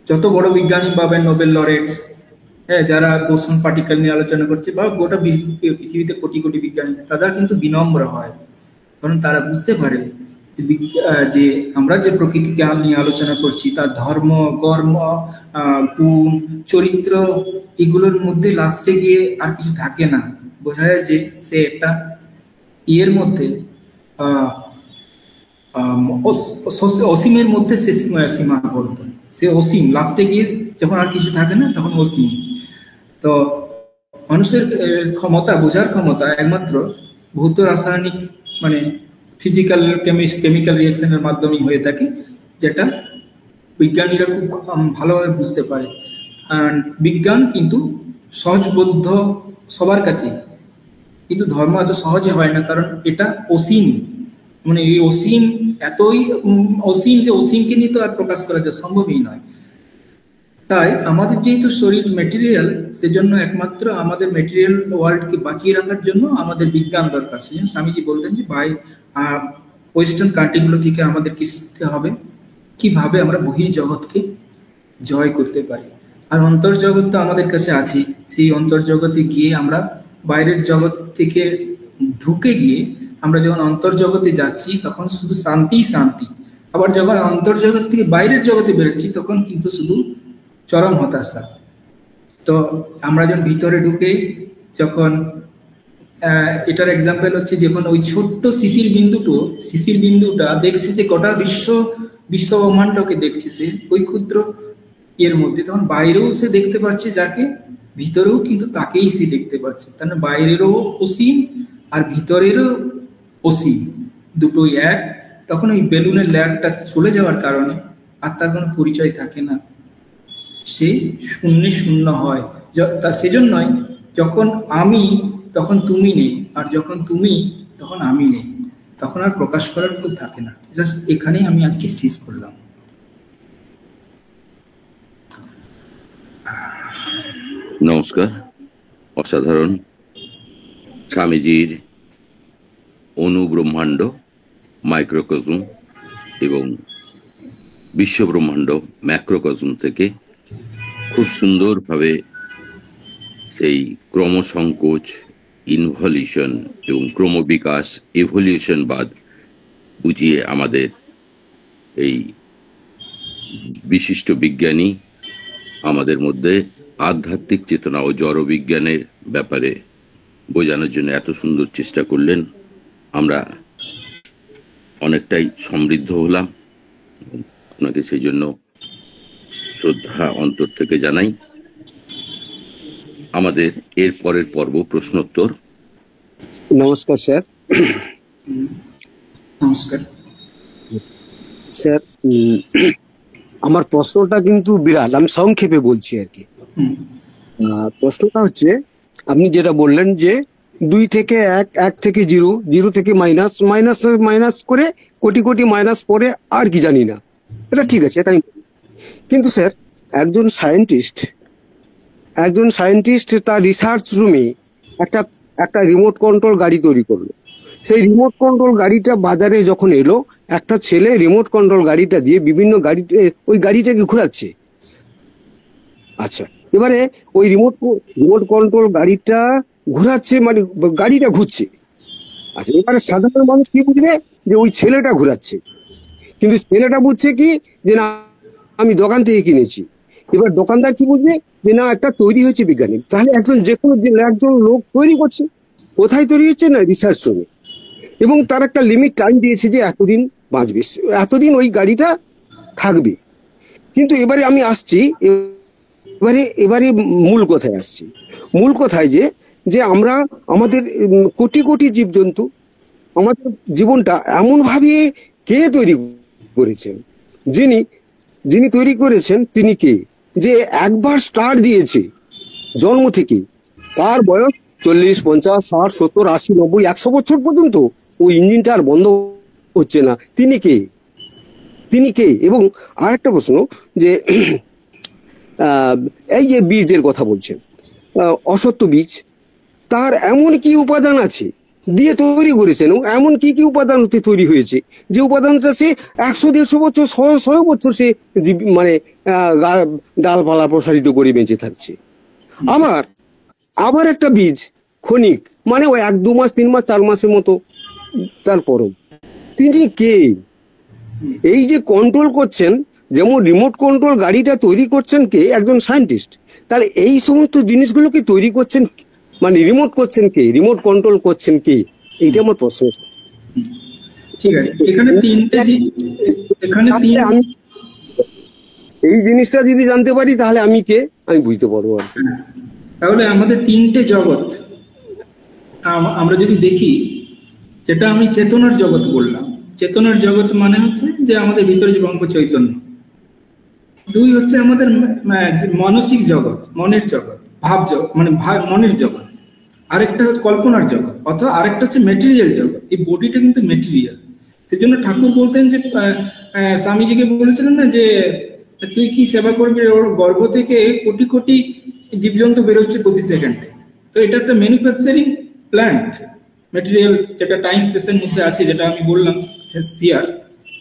যত বড় বিজ্ঞানী পাবেন, নোবেল লরেটস, যারা বোসন পার্টিকেল নিয়ে আলোচনা করছে, বা গোটা পৃথিবীতে কোটি কোটি বিজ্ঞানী, তারা কিন্তু বিনম্র হয়, কারণ তারা বুঝতে পারে যে আমরা যে প্রকৃতিকে নিয়ে আলোচনা করছি তার ধর্ম, কর্ম, গুণ, চরিত্র, এগুলোর মধ্যে লাস্টে গিয়ে আর কিছু থাকে না। বোঝা যায় যে সে একটা ইয়ের মধ্যে অসীমের মধ্যে সে সীমাবদ্ধ, সে অসীম। লাস্টে গিয়ে যখন আর কিছু থাকে না তখন অসীম। তো মানুষের ক্ষমতা, বোঝার ক্ষমতা একমাত্র ভৌত রাসায়নিক মানে ফিজিক্যাল কেমিক্যাল রিয়াকশনের মাধ্যমেই হয়ে থাকে, যেটা বিজ্ঞানীরা খুব ভালোভাবে বুঝতে পারে। বিজ্ঞান কিন্তু সহজবোধ্য সবার কাছে, কিন্তু ধর্ম এত সহজে হয় না, কারণ এটা অসীম। মানে এই অসীম এতই অসীম যে অসীমকে নিয়ে তো আর প্রকাশ করা যায় সম্ভবই নয়। তাই আমাদের যেহেতু শরীর মেটেরিয়াল, সেজন্য একমাত্র আমাদের মেটেরিয়াল ওয়ার্ল্ডকে বাঁচিয়ে রাখার জন্য আমাদের বিজ্ঞান দরকার। সেজন্য স্বামীজি বলতেন যে ওয়েস্টার্ন কান্ট্রিগুলো থেকে আমাদেরকে শিখতে হবে কিভাবে আমরা বহির্জগৎকে জয় করতে পারি। আর অন্তর্জগৎ তো আমাদের কাছে আছে, সেই অন্তর্জগতে গিয়ে আমরা বাইরের জগৎ থেকে ঢুকে গিয়ে আমরা যখন অন্তর্জগতে যাচ্ছি তখন শুধু শান্তি শান্তি, আবার যখন অন্তর্জগৎ থেকে বাইরের জগতে বেরোচ্ছি তখন কিন্তু শুধু চরম হতাশা। তো আমরা যখন ভিতরে ঢুকে যখন এটার এক্সাম্পল হচ্ছে যখন ওই ছোট্ট শিশির বিন্দুটা দেখছে যে গোটা বিশ্ব ব্রহ্মাণ্ডকে দেখছে সে ওই ক্ষুদ্র এর মধ্যে, তখন বাইরেও সে দেখতে পাচ্ছে যাকে, ভিতরেও কিন্তু তাকেই সে দেখতে পাচ্ছে। তাহলে বাইরেরও অসীম আর ভিতরেরও অসীম, দুটোই এক। তখন ওই বেলুনের লেয়ারটা চলে যাওয়ার কারণে আত্মার কোনো পরিচয় থাকে না, সে শূন্যে শূন্য হয়। সেজন্যই যখন আমি তখন তুমি নেই, আর যখন তুমি তখন আমি নেই, তখন আর প্রকাশ করার কেউ থাকে না। জাস্ট এখানেই আমি আজকে শেষ করলাম। নমস্কার। অসাধারণ স্বামীজির অনুব্রহ্মাণ্ড, মাইক্রোকজম এবং বিশ্বব্রহ্মাণ্ড ম্যাক্রোকজম থেকে খুব সুন্দরভাবে সেই ক্রমসংকোচ, ইনভলিউশন এবং ক্রমবিকাশ, এভলিউশনবাদ বুঝিয়ে আমাদের এই বিশিষ্ট বিজ্ঞানী আমাদের মধ্যে আধ্যাত্মিক চেতনা ও জড় বিজ্ঞানের ব্যাপারে বোঝানোর জন্য এত সুন্দর চেষ্টা করলেন। আমরা অনেকটাই সমৃদ্ধ হলাম, আপনাকে সেই জন্য শ্রদ্ধা অন্তর থেকে জানাই। আমাদের এর পরের পর্ব প্রশ্নোত্তর। নমস্কার স্যার। নমস্কার স্যার, আমার প্রশ্নটা কিন্তু বিরাট, আমি সংক্ষেপে বলছি আর কি। প্রশ্নটা হচ্ছে, আপনি যেটা বললেন যে 2 থেকে 1, 1 থেকে 0, 0 থেকে মাইনাস, মাইনাস করে কোটি কোটি মাইনাস পরে আর কি জানি না, এটা ঠিক আছে, এটা কিন্তু স্যার একজন সায়েন্টিস্ট তার রিসার্চ রুমে একটা রিমোট কন্ট্রোল গাড়ি তৈরি করলো। সেই রিমোট কন্ট্রোল গাড়িটা বাজারে যখন এলো, একটা ছেলে রিমোট কন্ট্রোল গাড়িটা দিয়ে বিভিন্ন ওই গাড়িটাকে ঘোরাচ্ছে। আচ্ছা, এবারে ওই রিমোট কন্ট্রোল গাড়িটা ঘোরাচ্ছে, মানে গাড়িটা ঘুরছে। আচ্ছা, এবারে সাধারণ মানুষ কি বুঝবে যে ওই ছেলেটা ঘোরাচ্ছে, কিন্তু ছেলেটা বুঝছে কি যে না আমি দোকান থেকে কিনেছি। এবার দোকানদার কি বুঝবে যে না একটা তৈরি হয়েছে বিজ্ঞানী। তাহলে একজন লোক তৈরি করছে, কোথায় তৈরি হচ্ছে না রিসার্চ রুমে, এবং তার একটা লিমিট টাইম দিয়েছে যে এতদিন বাঁচবে, এতদিন ওই গাড়িটা থাকবে। কিন্তু এবারে আমি আসছি, এবারে মূল কথায় আসছি। মূল কথায় যে আমরা আমাদের কোটি কোটি জীবজন্তু, আমাদের জীবনটা এমন ভাবে কে তৈরি করেছেন, যিনি তৈরি করেছেন তিনি কে, যে একবার স্টার্ট দিয়েছে জন্ম থেকে, তার বয়স 40, 50, 60, 70, 80, 90, 100 বছর পর্যন্ত ওই ইঞ্জিনটা আর বন্ধ হচ্ছে না। তিনি কে? এবং আরেকটা প্রশ্ন, যে এই যে বীজের কথা বলছেন, অসত্য বীজ, তার এমন কি উপাদান আছে দিয়ে তৈরি করেছেন, এমন কি উপাদান তৈরি হয়েছে যে উপাদানটা সে 100-150 বছর, 100 বছর সে মানে ডালপালা প্রসারিত করে বেঁচে থাকছে। আবার একটা বীজ ক্ষণিক, মানে ওই 1-2 মাস, 3 মাস, 4 মাসের মতো তারপরও, তিনি কে? এই যে কন্ট্রোল করছেন, যেমন রিমোট কন্ট্রোল গাড়িটা তৈরি করছেন কে? একজন সায়েন্টিস্ট। তাহলে এই সমস্ত জিনিসগুলোকে তৈরি করছেন, মানে রিমোট করছেন কে, রিমোট কন্ট্রোল করছেন কে? এইটা আমার প্রশ্ন। ঠিক আছে, আমি এই জিনিসটা যদি জানতে পারি তাহলে আমি কে, আমি বুঝতে পারবো আর কি। তাহলে আমাদের 3টে জগৎ আমরা যদি দেখি, যেটা আমি চেতনার জগৎ বললাম, চেতনার জগৎ মানে হচ্ছে যে আমাদের ভিতরে যে ব্রহ্ম চৈতন্য। 2 হচ্ছে আমাদের মানসিক জগৎ, মনের জগৎ, ভাব জগৎ, মানে মনের জগৎ। আরেকটা হচ্ছে কল্পনার জগৎ, অথবা আরেকটা হচ্ছে মেটেরিয়াল জগৎ। এই বডিটা কিন্তু মেটেরিয়াল। সেজন্য ঠাকুর বলতেন যে, স্বামীজিকে বলেছিলেন না যে তুই কি সেবা করবি, ওর গর্ভ থেকে কোটি কোটি জীবজন্তু বেরোচ্ছে প্রতি সেকেন্ডে। তো এটা একটা ম্যানুফ্যাকচারিং প্ল্যান্ট, মেটেরিয়াল, যেটা টাইম স্পেসের মধ্যে আছে, যেটা আমি বললাম স্পিয়ার,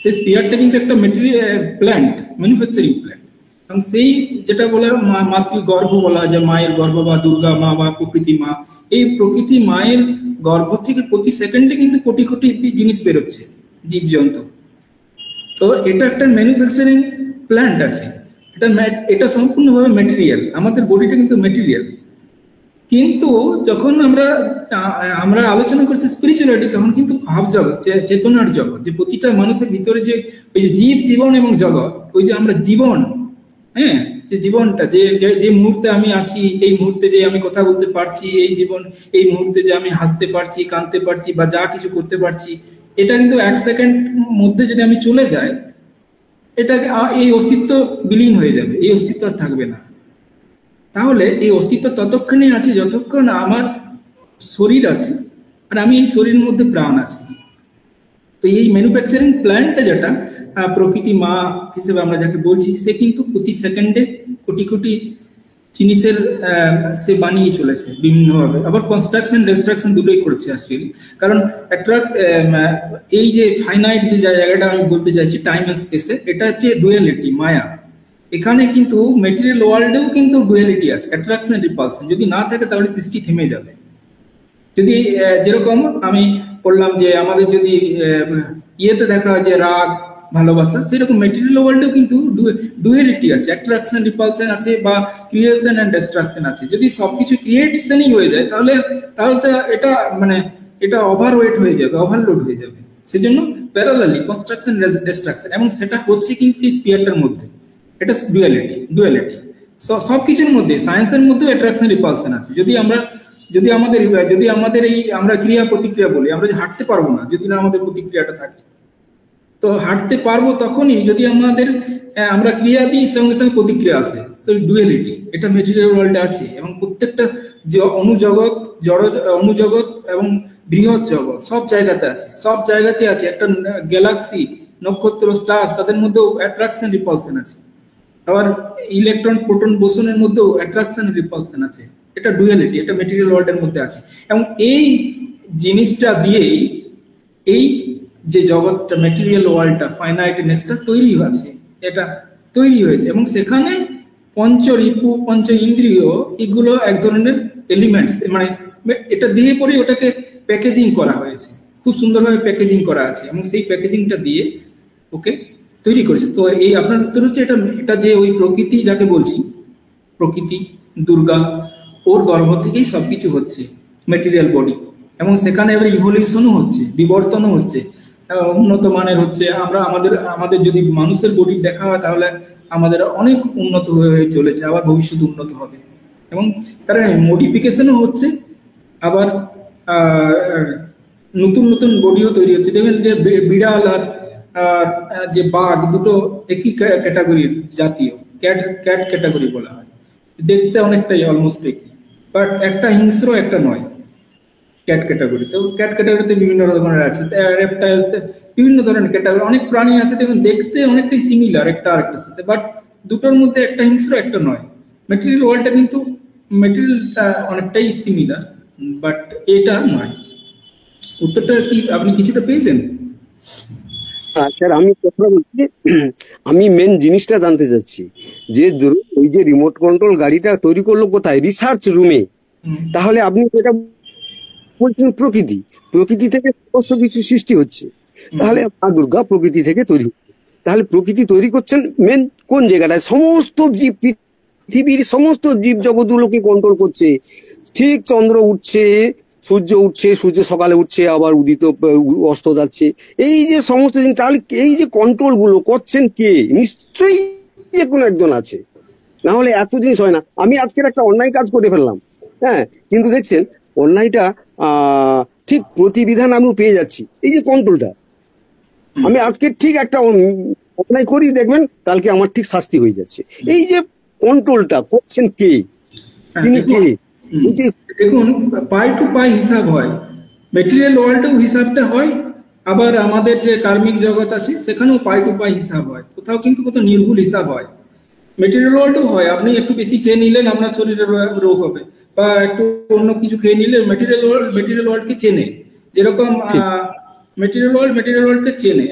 সেই স্পিয়ারটা কিন্তু একটা মেটেরিয়াল প্ল্যান্ট, ম্যানুফ্যাকচারিং প্ল্যান্ট। এবং সেই যেটা বলে মাতৃগর্ভ বলা যায়, মায়ের গর্ভ বা দুর্গা মা বা প্রকৃতি মা, এই প্রকৃতি মায়ের গর্ভ থেকে প্রতি সেকেন্ডে কিন্তু কোটি কোটি জিনিস বেরোচ্ছে, জীবজন্তু। তো এটা একটা ম্যানুফ্যাকচারিং প্ল্যান্ট আছে, এটা সম্পূর্ণভাবে মেটেরিয়াল। আমাদের বডিটা কিন্তু মেটেরিয়াল। কিন্তু যখন আমরা আলোচনা করছি স্পিরিচুয়ালিটি, তখন কিন্তু ভাব জগৎ, চেতনার জগৎ, যে প্রতিটা মানুষের ভিতরে যে ওই যে জীবন এবং জগৎ, ওই যে আমরা জীবন, হ্যাঁ, যে জীবনটা, যে মুহূর্তে আমি আছি, এই মুহূর্তে যে আমি কথা বলতে পারছি, এই জীবন, এই মুহূর্তে যে আমি হাসতে পারছি, কাঁদতে পারছি, বা যা কিছু করতে পারছি, এটা কিন্তু 1 সেকেন্ড মধ্যে যদি আমি চলে যাই, এটাকে এই অস্তিত্ব বিলীন হয়ে যাবে, এই অস্তিত্ব আর থাকবে না। তাহলে এই অস্তিত্ব ততক্ষণই আছে যতক্ষণ আমার শরীর আছে আর আমি এই শরীরের মধ্যে প্রাণ আছে। তো এই ম্যানুফ্যাকচারিং প্ল্যান্টটা যেটা প্রকৃতি মা হিসেবে আমরা যাকে বলছি, সে কিন্তু প্রতি সেকেন্ডে কোটি কোটি জিনিসের সে বানিয়ে চলেছে বিভিন্নভাবে। আবার কনস্ট্রাকশন ডিস্ট্রাকশন দুটোই করেছে অ্যাকচুয়ালি। কারণ একটা এই যে ফাইনাইট যে জায়গাটা আমি বলতে চাইছি টাইম এন্ড স্পেসে, এটা হচ্ছে ডুয়ালিটি, মায়া। এখানে কিন্তু মেটেরিয়াল ওয়ার্ল্ডেও কিন্তু ডুয়ালিটি আছে, অ্যাট্রাকশন রিপালশন। যদি না থাকে তাহলে সৃষ্টি থেমে যাবে। যদি যেরকম আমি বললাম যে আমাদের যদি ইয়েতে দেখা হয় যে রাগ ভালোবাসা, সেরকম মেটেরিয়াল ওয়ার্ল্ডেও কিন্তু ডুয়ালিটি আছে, অ্যাট্রাকশন রিপালশন আছে বা ক্রিয়েশন এন্ড ডিস্ট্রাকশন আছে। যদি সবকিছু ক্রিয়েশনই হয়ে যায় তাহলে তো এটা মানে এটা ওভারওয়েট হয়ে যাবে, ওভারলোড হয়ে যাবে। সেজন্য প্যারালালি কনস্ট্রাকশন ডিস্ট্রাকশন, এবং সেটা হচ্ছে কিন্তু এই স্পিয়ারটার মধ্যে। এটা ডুয়ালিটি সবকিছুর মধ্যে, সায়েন্সের মধ্যেও অ্যাট্রাকশন রিপালশন আছে। যদি আমাদের এই আমরা ক্রিয়া প্রতিক্রিয়া বলি, আমরা যে হাঁটতে পারবো না যদি না আমাদের প্রতিক্রিয়াটা থাকে। তো হাঁটতে পারবো তখনই যদি আমরা ক্রিয়া দিই, সঙ্গে সঙ্গে প্রতিক্রিয়া আসে। সেই ডুয়ালিটি এটা মেটেরিয়াল ওয়ার্ল্ডে আছে, এবং প্রত্যেকটা যে অনুজগৎ, জড় অনুজগৎ এবং বৃহৎ জগৎ সব জায়গাতে আছে, সব জায়গাতে আছে। একটা গ্যালাক্সি, নক্ষত্র, স্টার্স, তাদের মধ্যেও অ্যাট্রাকশন রিপালশন আছে। আবার ইলেকট্রন, প্রোটন, বোসনের মধ্যেও অ্যাট্রাকশন রিপালশন আছে। এটা ডুয়ালিটি, এটা মেটেরিয়াল ওয়ার্ল্ডের মধ্যে আছে। এবং এই জিনিসটা দিয়েই এই যে জগৎটা, মেটেরিয়াল ওয়ার্ল্ডটা, ফাইনাইটনেসটা তৈরি হয়েছে, এটা তৈরি হয়েছে। এবং সেখানে পঞ্চরিপু, পঞ্চ ইন্দ্রিয়, এগুলো এক ধরনের এলিমেন্টস, মানে এটা দিয়ে পরে ওটাকে প্যাকেজিং করা হয়েছে, খুব সুন্দরভাবে প্যাকেজিং করা আছে, এবং সেই প্যাকেজিংটা দিয়ে ওকে তৈরি করেছে। তো এই আপনার উত্তর হচ্ছে এটা যে ওই প্রকৃতি যাকে বলছি, প্রকৃতি, দুর্গা, ওর গর্ভ থেকেই সবকিছু হচ্ছে, মেটেরিয়াল বডি। এবং সেখানে এবার ইভলিউশনও হচ্ছে, বিবর্তনও হচ্ছে, উন্নত মানের হচ্ছে। আমাদের যদি মানুষের বডি দেখা হয় তাহলে আমাদের অনেক উন্নত হয়ে চলেছে, আবার ভবিষ্যতে উন্নত হবে। এবং তার মডিফিকেশনও হচ্ছে, আবার নতুন নতুন বডিও তৈরি হচ্ছে। দেখবেন যে বিড়াল আর যে বাঘ দুটো একই ক্যাটাগরির জাতীয়, ক্যাট ক্যাটাগরি বলা হয়, দেখতে অনেকটাই অলমোস্ট একই, বাট একটা হিংস্র একটা নয় ক্যাট ক্যাটাগরি। তো ক্যাট ক্যাটাগরিতে বিভিন্ন ধরনের আছে, রেপটাইলস, বিভিন্ন ধরনের ক্যাটাগরি, অনেক প্রাণী আছে দেখুন দেখতে অনেকটাই সিমিলার একটা আরেকটার সাথে, বাট দুটোর মধ্যে একটা হিংস্র একটা নয়। মেটেরিয়াল ওয়ার্ল্ডটা কিন্তু মেটেরিয়ালটা অনেকটাই সিমিলার, বাট এটা নয়। উত্তরটা কি আপনি কিছুটা পেয়েছেন? স্যার আমি কথা বলছি, আমি মেন জিনিসটা জানতে চাচ্ছি যে ওই যে রিমোট কন্ট্রোল গাড়িটা তৈরি করলো কোথায়? রিসার্চ রুমে। তাহলে আপনি যেটা বলছেন প্রকৃতি থেকে সমস্ত কিছু সৃষ্টি হচ্ছে, তাহলে মা দুর্গা প্রকৃতি থেকে তৈরি হচ্ছে। তাহলে প্রকৃতি তৈরি করছেন মেন কোন জায়গাটায়? সমস্ত জীব, পৃথিবীর সমস্ত জীব জগৎগুলোকে কন্ট্রোল করছে। ঠিক চন্দ্র উঠছে, সূর্য উঠছে, সূর্য সকালে উঠছে, আবার উদিত অস্ত যাচ্ছে, এই যে সমস্ত জিনিস, তাহলে এই যে কন্ট্রোল গুলো করছেন কে? নিশ্চয়ই যে কোনো একজন আছে, না হলে এত জিনিস হয় না। আমি আজকের একটা অন্যায় কাজ করে ফেললাম, হ্যাঁ, কিন্তু দেখছেন অন্যায়টা ঠিক প্রতিবিধান আমিও পেয়ে যাচ্ছি। এই যে কন্ট্রোলটা, আমি আজকে ঠিক একটা অন্যায় করি, দেখবেন কালকে আমার ঠিক শাস্তি হয়ে যাচ্ছে। এই যে কন্ট্রোলটা করছেন কে? তিনি কে? দেখুন, পাই টু পাই হিসাব হয়, মেটেরিয়াল ওয়ার্ল্ডেও হিসাবটা হয়, আবার আমাদের যে কার্মিক জগৎ আছে সেখানেও পাই টু পাই হিসাব হয়। কোথাও কিন্তু কোথাও নির্ভুল হিসাব হয়, মেটেরিয়াল ওয়ার্ল্ডও হয়। আপনি একটু বেশি খেয়ে নিলেন আপনার শরীরে রোগ হবে, বা একটু অন্য কিছু খেয়ে নিলে মেটেরিয়াল ওয়ার্ল্ডকে চেনে। যেরকম মেটেরিয়াল ওয়ার্ল্ডকে চেনে,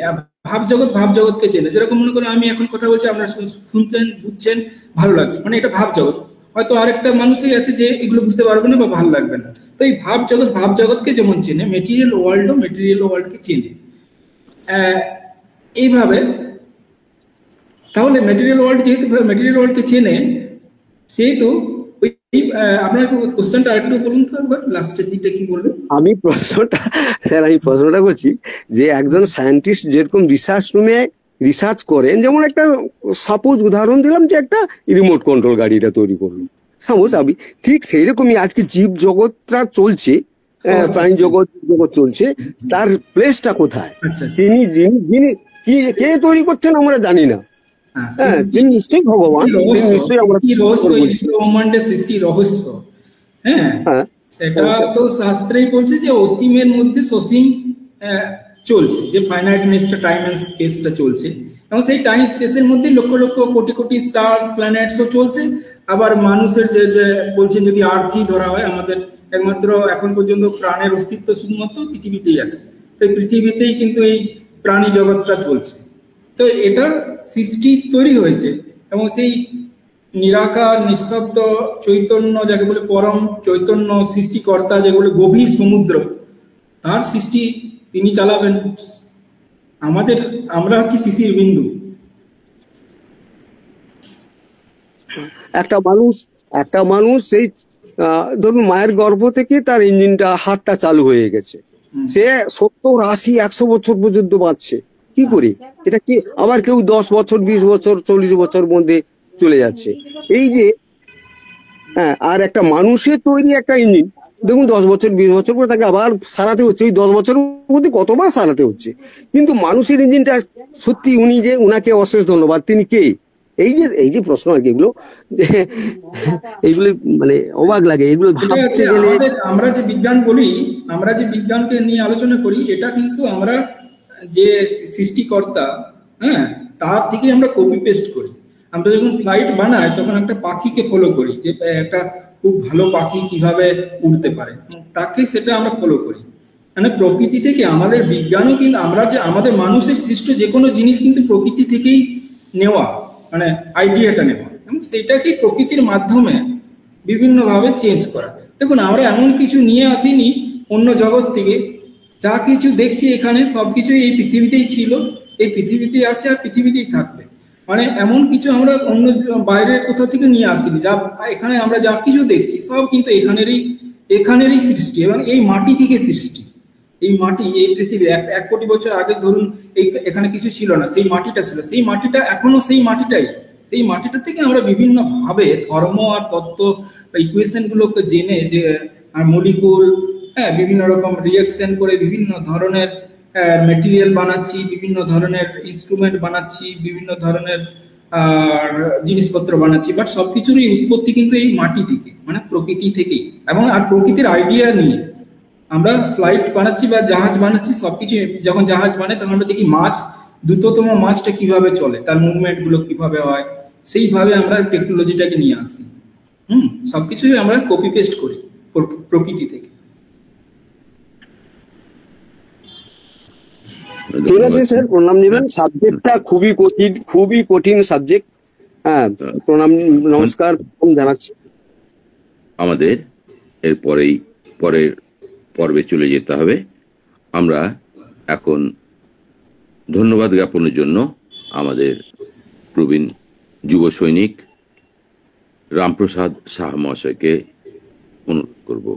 ভাব জগৎকে চেনে। যেরকম মনে করেন আমি এখন কথা বলছি, আপনারা শুনতেন, বুঝছেন, ভালো লাগছে, মানে এটা ভাব জগৎ। হয়তো আরেকটা মানুষই আছে যে এগুলো বুঝতে পারবে না বা ভালো লাগবে না। তো এই ভাব জগৎকে যেমন চেনে, মেটেরিয়াল ওয়ার্ল্ডকে চেনে এইভাবে। তাহলে মেটেরিয়াল ওয়ার্ল্ড যেহেতু মেটেরিয়াল ওয়ার্ল্ডকে চেনে, সেহেতু আপনার কোশ্চেনটা আরেকটু বলুন তো একবার, লাস্টের দিকটা কি বলবেন? আমি প্রশ্নটা করছি যে একজন সায়েন্টিস্ট যেরকম রিসার্চ রুমে রিসার্চ করেন, যেমন একটা সাপোজ উদাহরণ দিলাম যে একটা রিমোট কন্ট্রোল গাড়িটা তৈরি করলো, সাপোজ আমি, ঠিক সেই রকমই আজকে জীব জগৎটা চলছে, প্রাণী জগৎ চলছে, তার প্লেসটা কোথায়? তিনি কে তৈরি করছেন আমরা জানি না, হ্যাঁ, তিনি নিশ্চয়ই ভগবান, তিনি নিশ্চয়ই আমরা রহস্য, এই ব্রহ্মাণ্ডের সৃষ্টি রহস্য। হ্যাঁ, হ্যাঁ, সেটা তো শাস্ত্রেই বলছে যে অসীমের মধ্যে সসীম চলছে, যে ফাইনাইটনেসটা, টাইম এন্ড স্পেসটা চলছে, এবং সেই টাইম স্পেসের মধ্যে লক্ষ লক্ষ কোটি কোটি স্টার্স, প্ল্যানেটসও চলছে। আবার মানুষের যে যে বলছেন, যদি আর্থই ধরা হয়, আমাদের একমাত্র এখন পর্যন্ত প্রাণের অস্তিত্ব শুধুমাত্র পৃথিবীতেই আছে। তো পৃথিবীতেই কিন্তু এই প্রাণী জগৎটা চলছে। তো এটা সৃষ্টি তৈরি হয়েছে, এবং সেই নিরাকার নিঃশব্দ চৈতন্য, যাকে বলে পরম চৈতন্য সৃষ্টিকর্তা, যেগুলো গভীর সমুদ্র, তার সৃষ্টি তিনি চালাবেন। আমরা হচ্ছি শিশির বিন্দু। একটা মানুষ সেই ধরুন মায়ের গর্ভ থেকে তার ইঞ্জিনটা, হাতটা চালু হয়ে গেছে, সে 70, 80, 100 বছর পর্যন্ত বাঁচছে। কি করে এটা? কি আবার কেউ 10 বছর, 20 বছর, 40 বছর মধ্যে চলে যাচ্ছে। এই যে হ্যাঁ, আর একটা মানুষের তৈরি একটা ইঞ্জিন, দেখুন 10 বছর, 20 বছর পরে তাকে আবার সারাতে হচ্ছে। ওই 10 বছরের মধ্যে কতবার সারাতে হচ্ছে। কিন্তু মানুষের ইঞ্জিনটা সত্যি, উনি যে, উনাকে অশেষ ধন্যবাদ। তিনি কে? এই যে প্রশ্ন আর কি, এইগুলো মানে অবাক লাগে। এগুলো ভাবতে গেলে, আমরা যে বিজ্ঞান বলি, আমরা যে বিজ্ঞানকে নিয়ে আলোচনা করি, এটা কিন্তু আমরা যে সৃষ্টিকর্তা, হ্যাঁ, তার থেকে আমরা কপি পেস্ট করি। আমরা যখন ফ্লাইট বানাই, তখন একটা পাখিকে ফলো করি, যে একটা খুব ভালো পাখি কিভাবে উড়তে পারে, তাকে সেটা আমরা ফলো করি। মানে প্রকৃতি থেকে আমাদের বিজ্ঞানও, কিন্তু আমরা যে আমাদের মানুষের সৃষ্ট যে কোনো জিনিস কিন্তু প্রকৃতি থেকেই নেওয়া, মানে আইডিয়াটা নেওয়া, এবং সেটাকে প্রকৃতির মাধ্যমে বিভিন্নভাবে চেঞ্জ করা। দেখুন, আমরা এমন কিছু নিয়ে আসিনি অন্য জগৎ থেকে। যা কিছু দেখছি এখানে, সবকিছু এই পৃথিবীতেই ছিল, এই পৃথিবীতেই আছে, আর পৃথিবীতেই থাকবে। মানে এমন কিছু আমরা অন্য বাইরের কোথাও থেকে নিয়ে আসিনি। যা এখানে আমরা যা কিছু দেখছি, সব কিন্তু এখানেরই সৃষ্টি, এবং এই মাটি থেকে সৃষ্টি। এই মাটি, এই পৃথিবী 1 কোটি বছর আগে ধরুন এখানে কিছু ছিল না, সেই মাটিটা ছিল, সেই মাটিটা এখনো সেই মাটিটাই। সেই মাটিটা থেকে আমরা বিভিন্ন ভাবে ধর্ম আর তত্ত্ব, ইকুয়েশন গুলোকে জেনে, যে মলিকুল, হ্যাঁ, বিভিন্ন রকম রিয়াকশন করে বিভিন্ন ধরনের মেটেরিয়াল বানাচ্ছি, বিভিন্ন ধরনের ইনস্ট্রুমেন্ট বানাচ্ছি, বিভিন্ন ধরনের জিনিসপত্র বানাচ্ছি। বাট সবকিছুরই উৎপত্তি কিন্তু এই মাটি থেকে, মানে প্রকৃতি থেকেই। এবং আর প্রকৃতির আইডিয়া নিয়ে আমরা ফ্লাইট বানাচ্ছি বা জাহাজ বানাচ্ছি। সবকিছু যখন জাহাজ বানাই, তখন আমরা দেখি মাছ, দ্রুততম মাছটা কিভাবে চলে, তার মুভমেন্ট গুলো কিভাবে হয়, সেইভাবে আমরা টেকনোলজিটাকে নিয়ে আসি। সবকিছুই আমরা কপি পেস্ট করি প্রকৃতি থেকে। ঠিক আছে স্যার, প্রণাম নেবেন। সাবজেক্টটা খুবই কঠিন সাবজেক্ট। হ্যাঁ, প্রণাম, নমস্কার জানাচ্ছি। আমাদের এর পরের পর্বে চলে যেতে হবে। আমরা এখন ধন্যবাদ জ্ঞাপনের জন্য আমাদের প্রবীণ যুব সৈনিক রামপ্রসাদ সাহা মহাশয়কে অনুরোধ করব।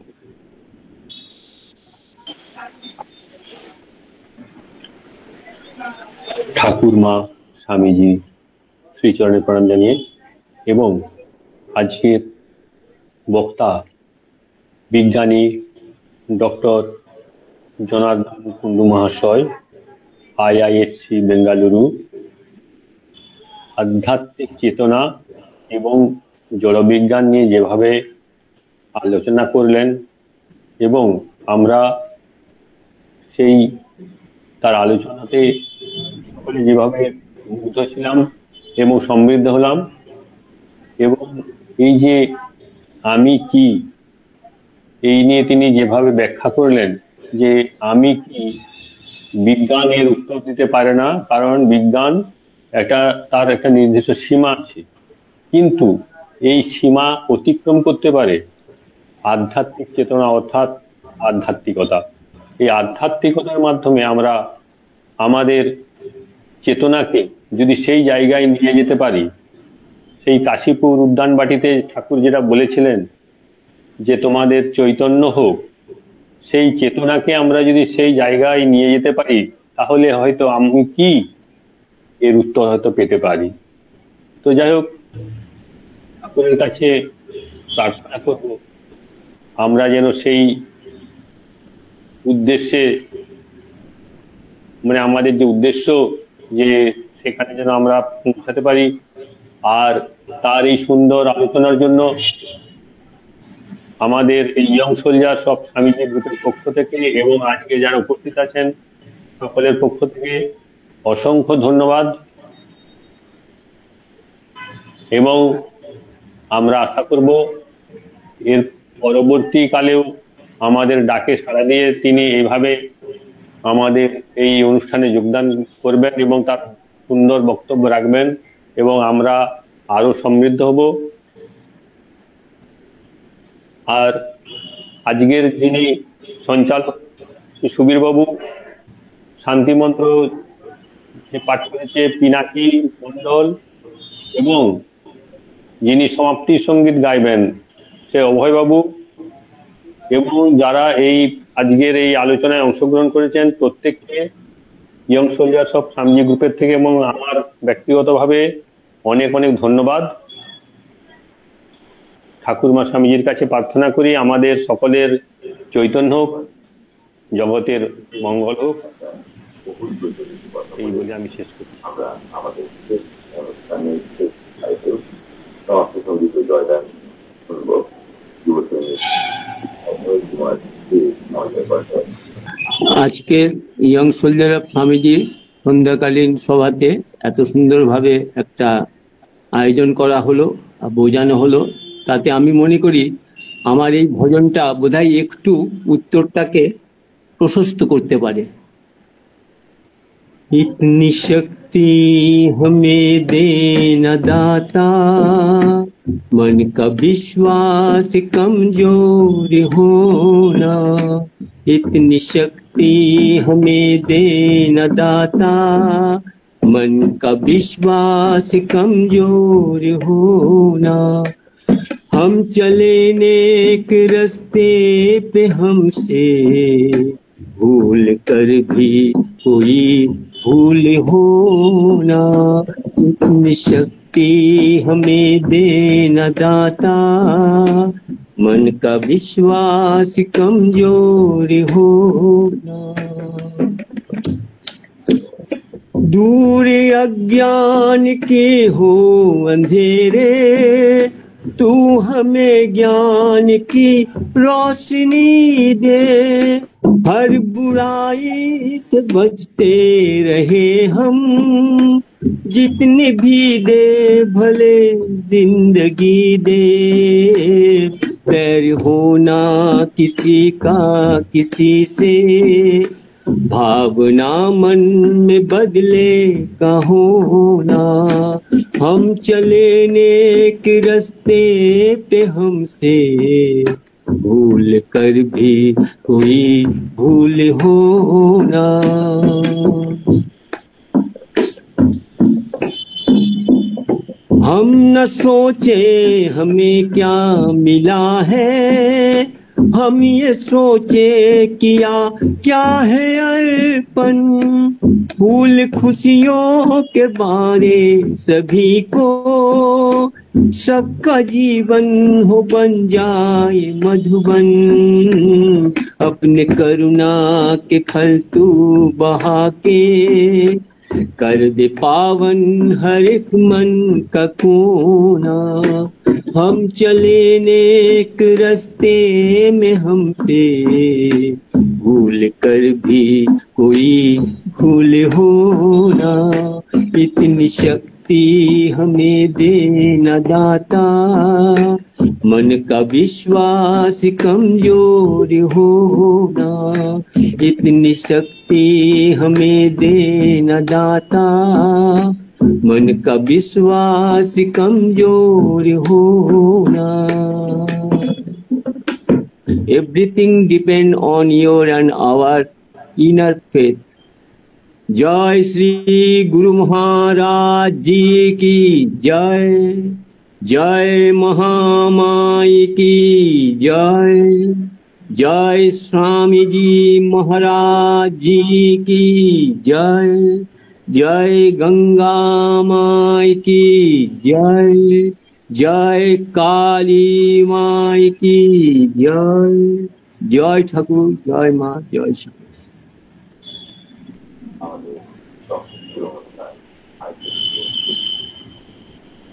ঠাকুরমা, স্বামীজি শ্রীচরণে প্রণাম জানিয়ে, এবং আজকের বক্তা বিজ্ঞানী ডক্টর জনার্দন কুন্ডু মহাশয়, IISc বেঙ্গালুরু, আধ্যাত্মিক চেতনা এবং জড়বিজ্ঞান নিয়ে যেভাবে আলোচনা করলেন, এবং আমরা সেই তার আলোচনাতে সকলে যেভাবে মুগ্ধ ছিলাম এবং সমৃদ্ধ হলাম, এবং এই যে আমি কি, এই নিয়ে তিনি যেভাবে ব্যাখ্যা করলেন যে আমি কি, বিজ্ঞানের উত্তর দিতে পারে না, কারণ বিজ্ঞান তার একটা নির্দিষ্ট সীমা আছে, কিন্তু এই সীমা অতিক্রম করতে পারে আধ্যাত্মিক চেতনা, অর্থাৎ আধ্যাত্মিকতা। এই আধ্যাত্মিকতার মাধ্যমে আমরা আমাদের চেতনাকে যদি সেই জায়গায় নিয়ে যেতে পারি, সেই কাশীপুর উদ্যানবাটিতে ঠাকুর যেটা বলেছিলেন যে তোমাদের চৈতন্য হোক, সেই চেতনাকে আমরা যদি সেই জায়গায় নিয়ে যেতে পারি, তাহলে হয়তো আমি কি, এর উত্তর হয়তো পেতে পারি। তো যাই হোক, ঠাকুরের কাছে প্রার্থনা করব আমরা যেন সেই উদ্দেশ্যে, মানে আমাদের যে উদ্দেশ্য, যে সেখানে যেন আমরা পৌঁছাতে পারি। আর তার এই সুন্দর আলোচনার জন্য আমাদের এই ইয়ং সোলজার্স অফ স্বামীজি গ্রুপের পক্ষ থেকে এবং আজকে যারা উপস্থিত আছেন সকলের পক্ষ থেকে অসংখ্য ধন্যবাদ। এবং আমরা আশা করব এর পরবর্তীকালেও আমাদের ডাকে সাড়া দিয়ে তিনি এইভাবে আমাদের এই অনুষ্ঠানে যোগদান করবেন এবং তার সুন্দর বক্তব্য রাখবেন এবং আমরা আরো সমৃদ্ধ হব। আর আজকের যিনি সঞ্চালক সুবীর বাবু শান্তি মন্ত্র যে পাঠ করেছে পিনাকি মন্ডল এবং যিনি সমাপ্তি সঙ্গীত গাইবেন সে অভয় বাবু এবং যারা এই আজকের এই আলোচনায় অংশগ্রহণ করেছেন প্রত্যেককে ইয়ং সোলজার্স অফ স্বামীজি গ্রুপের থেকে এবং আমার ব্যক্তিগতভাবে অনেক অনেক ধন্যবাদ। ঠাকুরমা স্বামীজির কাছে প্রার্থনা করি আমাদের সকলের চৈতন্য হোক, জগতের মঙ্গল হোক, এই বলে আমি শেষ করছি। আমরা আমাদের সমাপ্ত সঙ্গীত জয়দান শুনব আজকের ইয়ং সোলজার অফ স্বামীজির সন্ধ্যাকালীন সভাতে এত সুন্দরভাবে একটা আয়োজন করা হলো, বোঝানো হলো, তাতে আমি মনে করি আমার এই ভজনটা বোধহয় একটু উত্তরটাকে প্রশস্ত করতে পারে। इतनी शक्ति हमें देना दाता, मन का विश्वास कमजोर होना। इतनी शक्ति हमें देना दाता, मन का विश्वास कमजोर होना। हम चले नेक रास्ते पे हमसे भूल कर भी कोई भूल होना। इतनी शक्ति हमें देना दाता, मन का विश्वास कमजोर होना। दूर अज्ञान के हो अंधेरे, तू हमें ज्ञान की रोशनी दे। हर बुराई से बचते रहे हम, जितने भी दे भले जिंदगी दे। बैर होना किसी का किसी से, भावना मन में बदले का होना। हम चले नेक रास्ते पे हमसे भूल कर भी कोई भूल होना। हम न सोचे हमें क्या मिला है, हम ये सोचे किया क्या है अर्पण। फूल खुशियों के बारे सभी को, सबका जीवन हो बन जाए मधुबन। अपने करुणा के फल तू बहा के, कर दे पावन हर एक मन का कोना। हम चले नेक रास्ते में हमसे भूल कर भी कोई भूल होना। इतनी शक्ति हमें देना दाता, मन का विश्वास कमजोर होना। इतनी शक्ति हमें देना दाता, मन का विश्वास कमजोर होना। Everything depend on your and our inner faith. जय श्री गुरु महाराज जी की जय। जय महामाई की जय। जय स्वामी जी महाराज जी की जय। जय गंगा माई की जय। जय काली माई की जय। जय ठाकुर, जय माँ, जय श्री। আজকে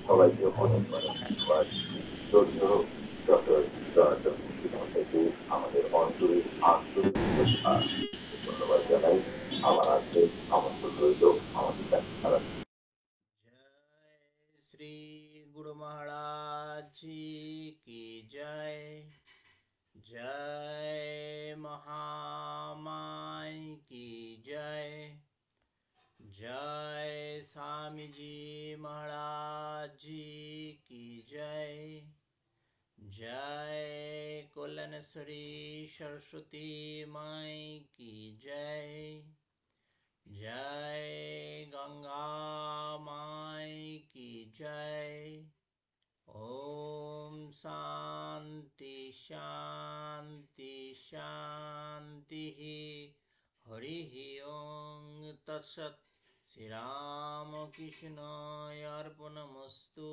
সবাইকে অনেক অনেক ধন্যবাদ। ডক্টর থেকে আমাদের অঞ্চলের আন্তরিক ধন্যবাদ জানাই। আমার আজকে আমন্ত্রণ রইল আমাদের কাছে। जय श्री गुरु महाराज जी की जय। जय महामाई की जय। जय स्वामी जी महाराज जी की जय। जय कल्याणेश्वरी सरस्वती माई की जय। जय गंगा माई की जय। ओम शांति शांति शांति। हरि ओम तत्सत। श्री राम कृष्ण अर्पणमस्तु।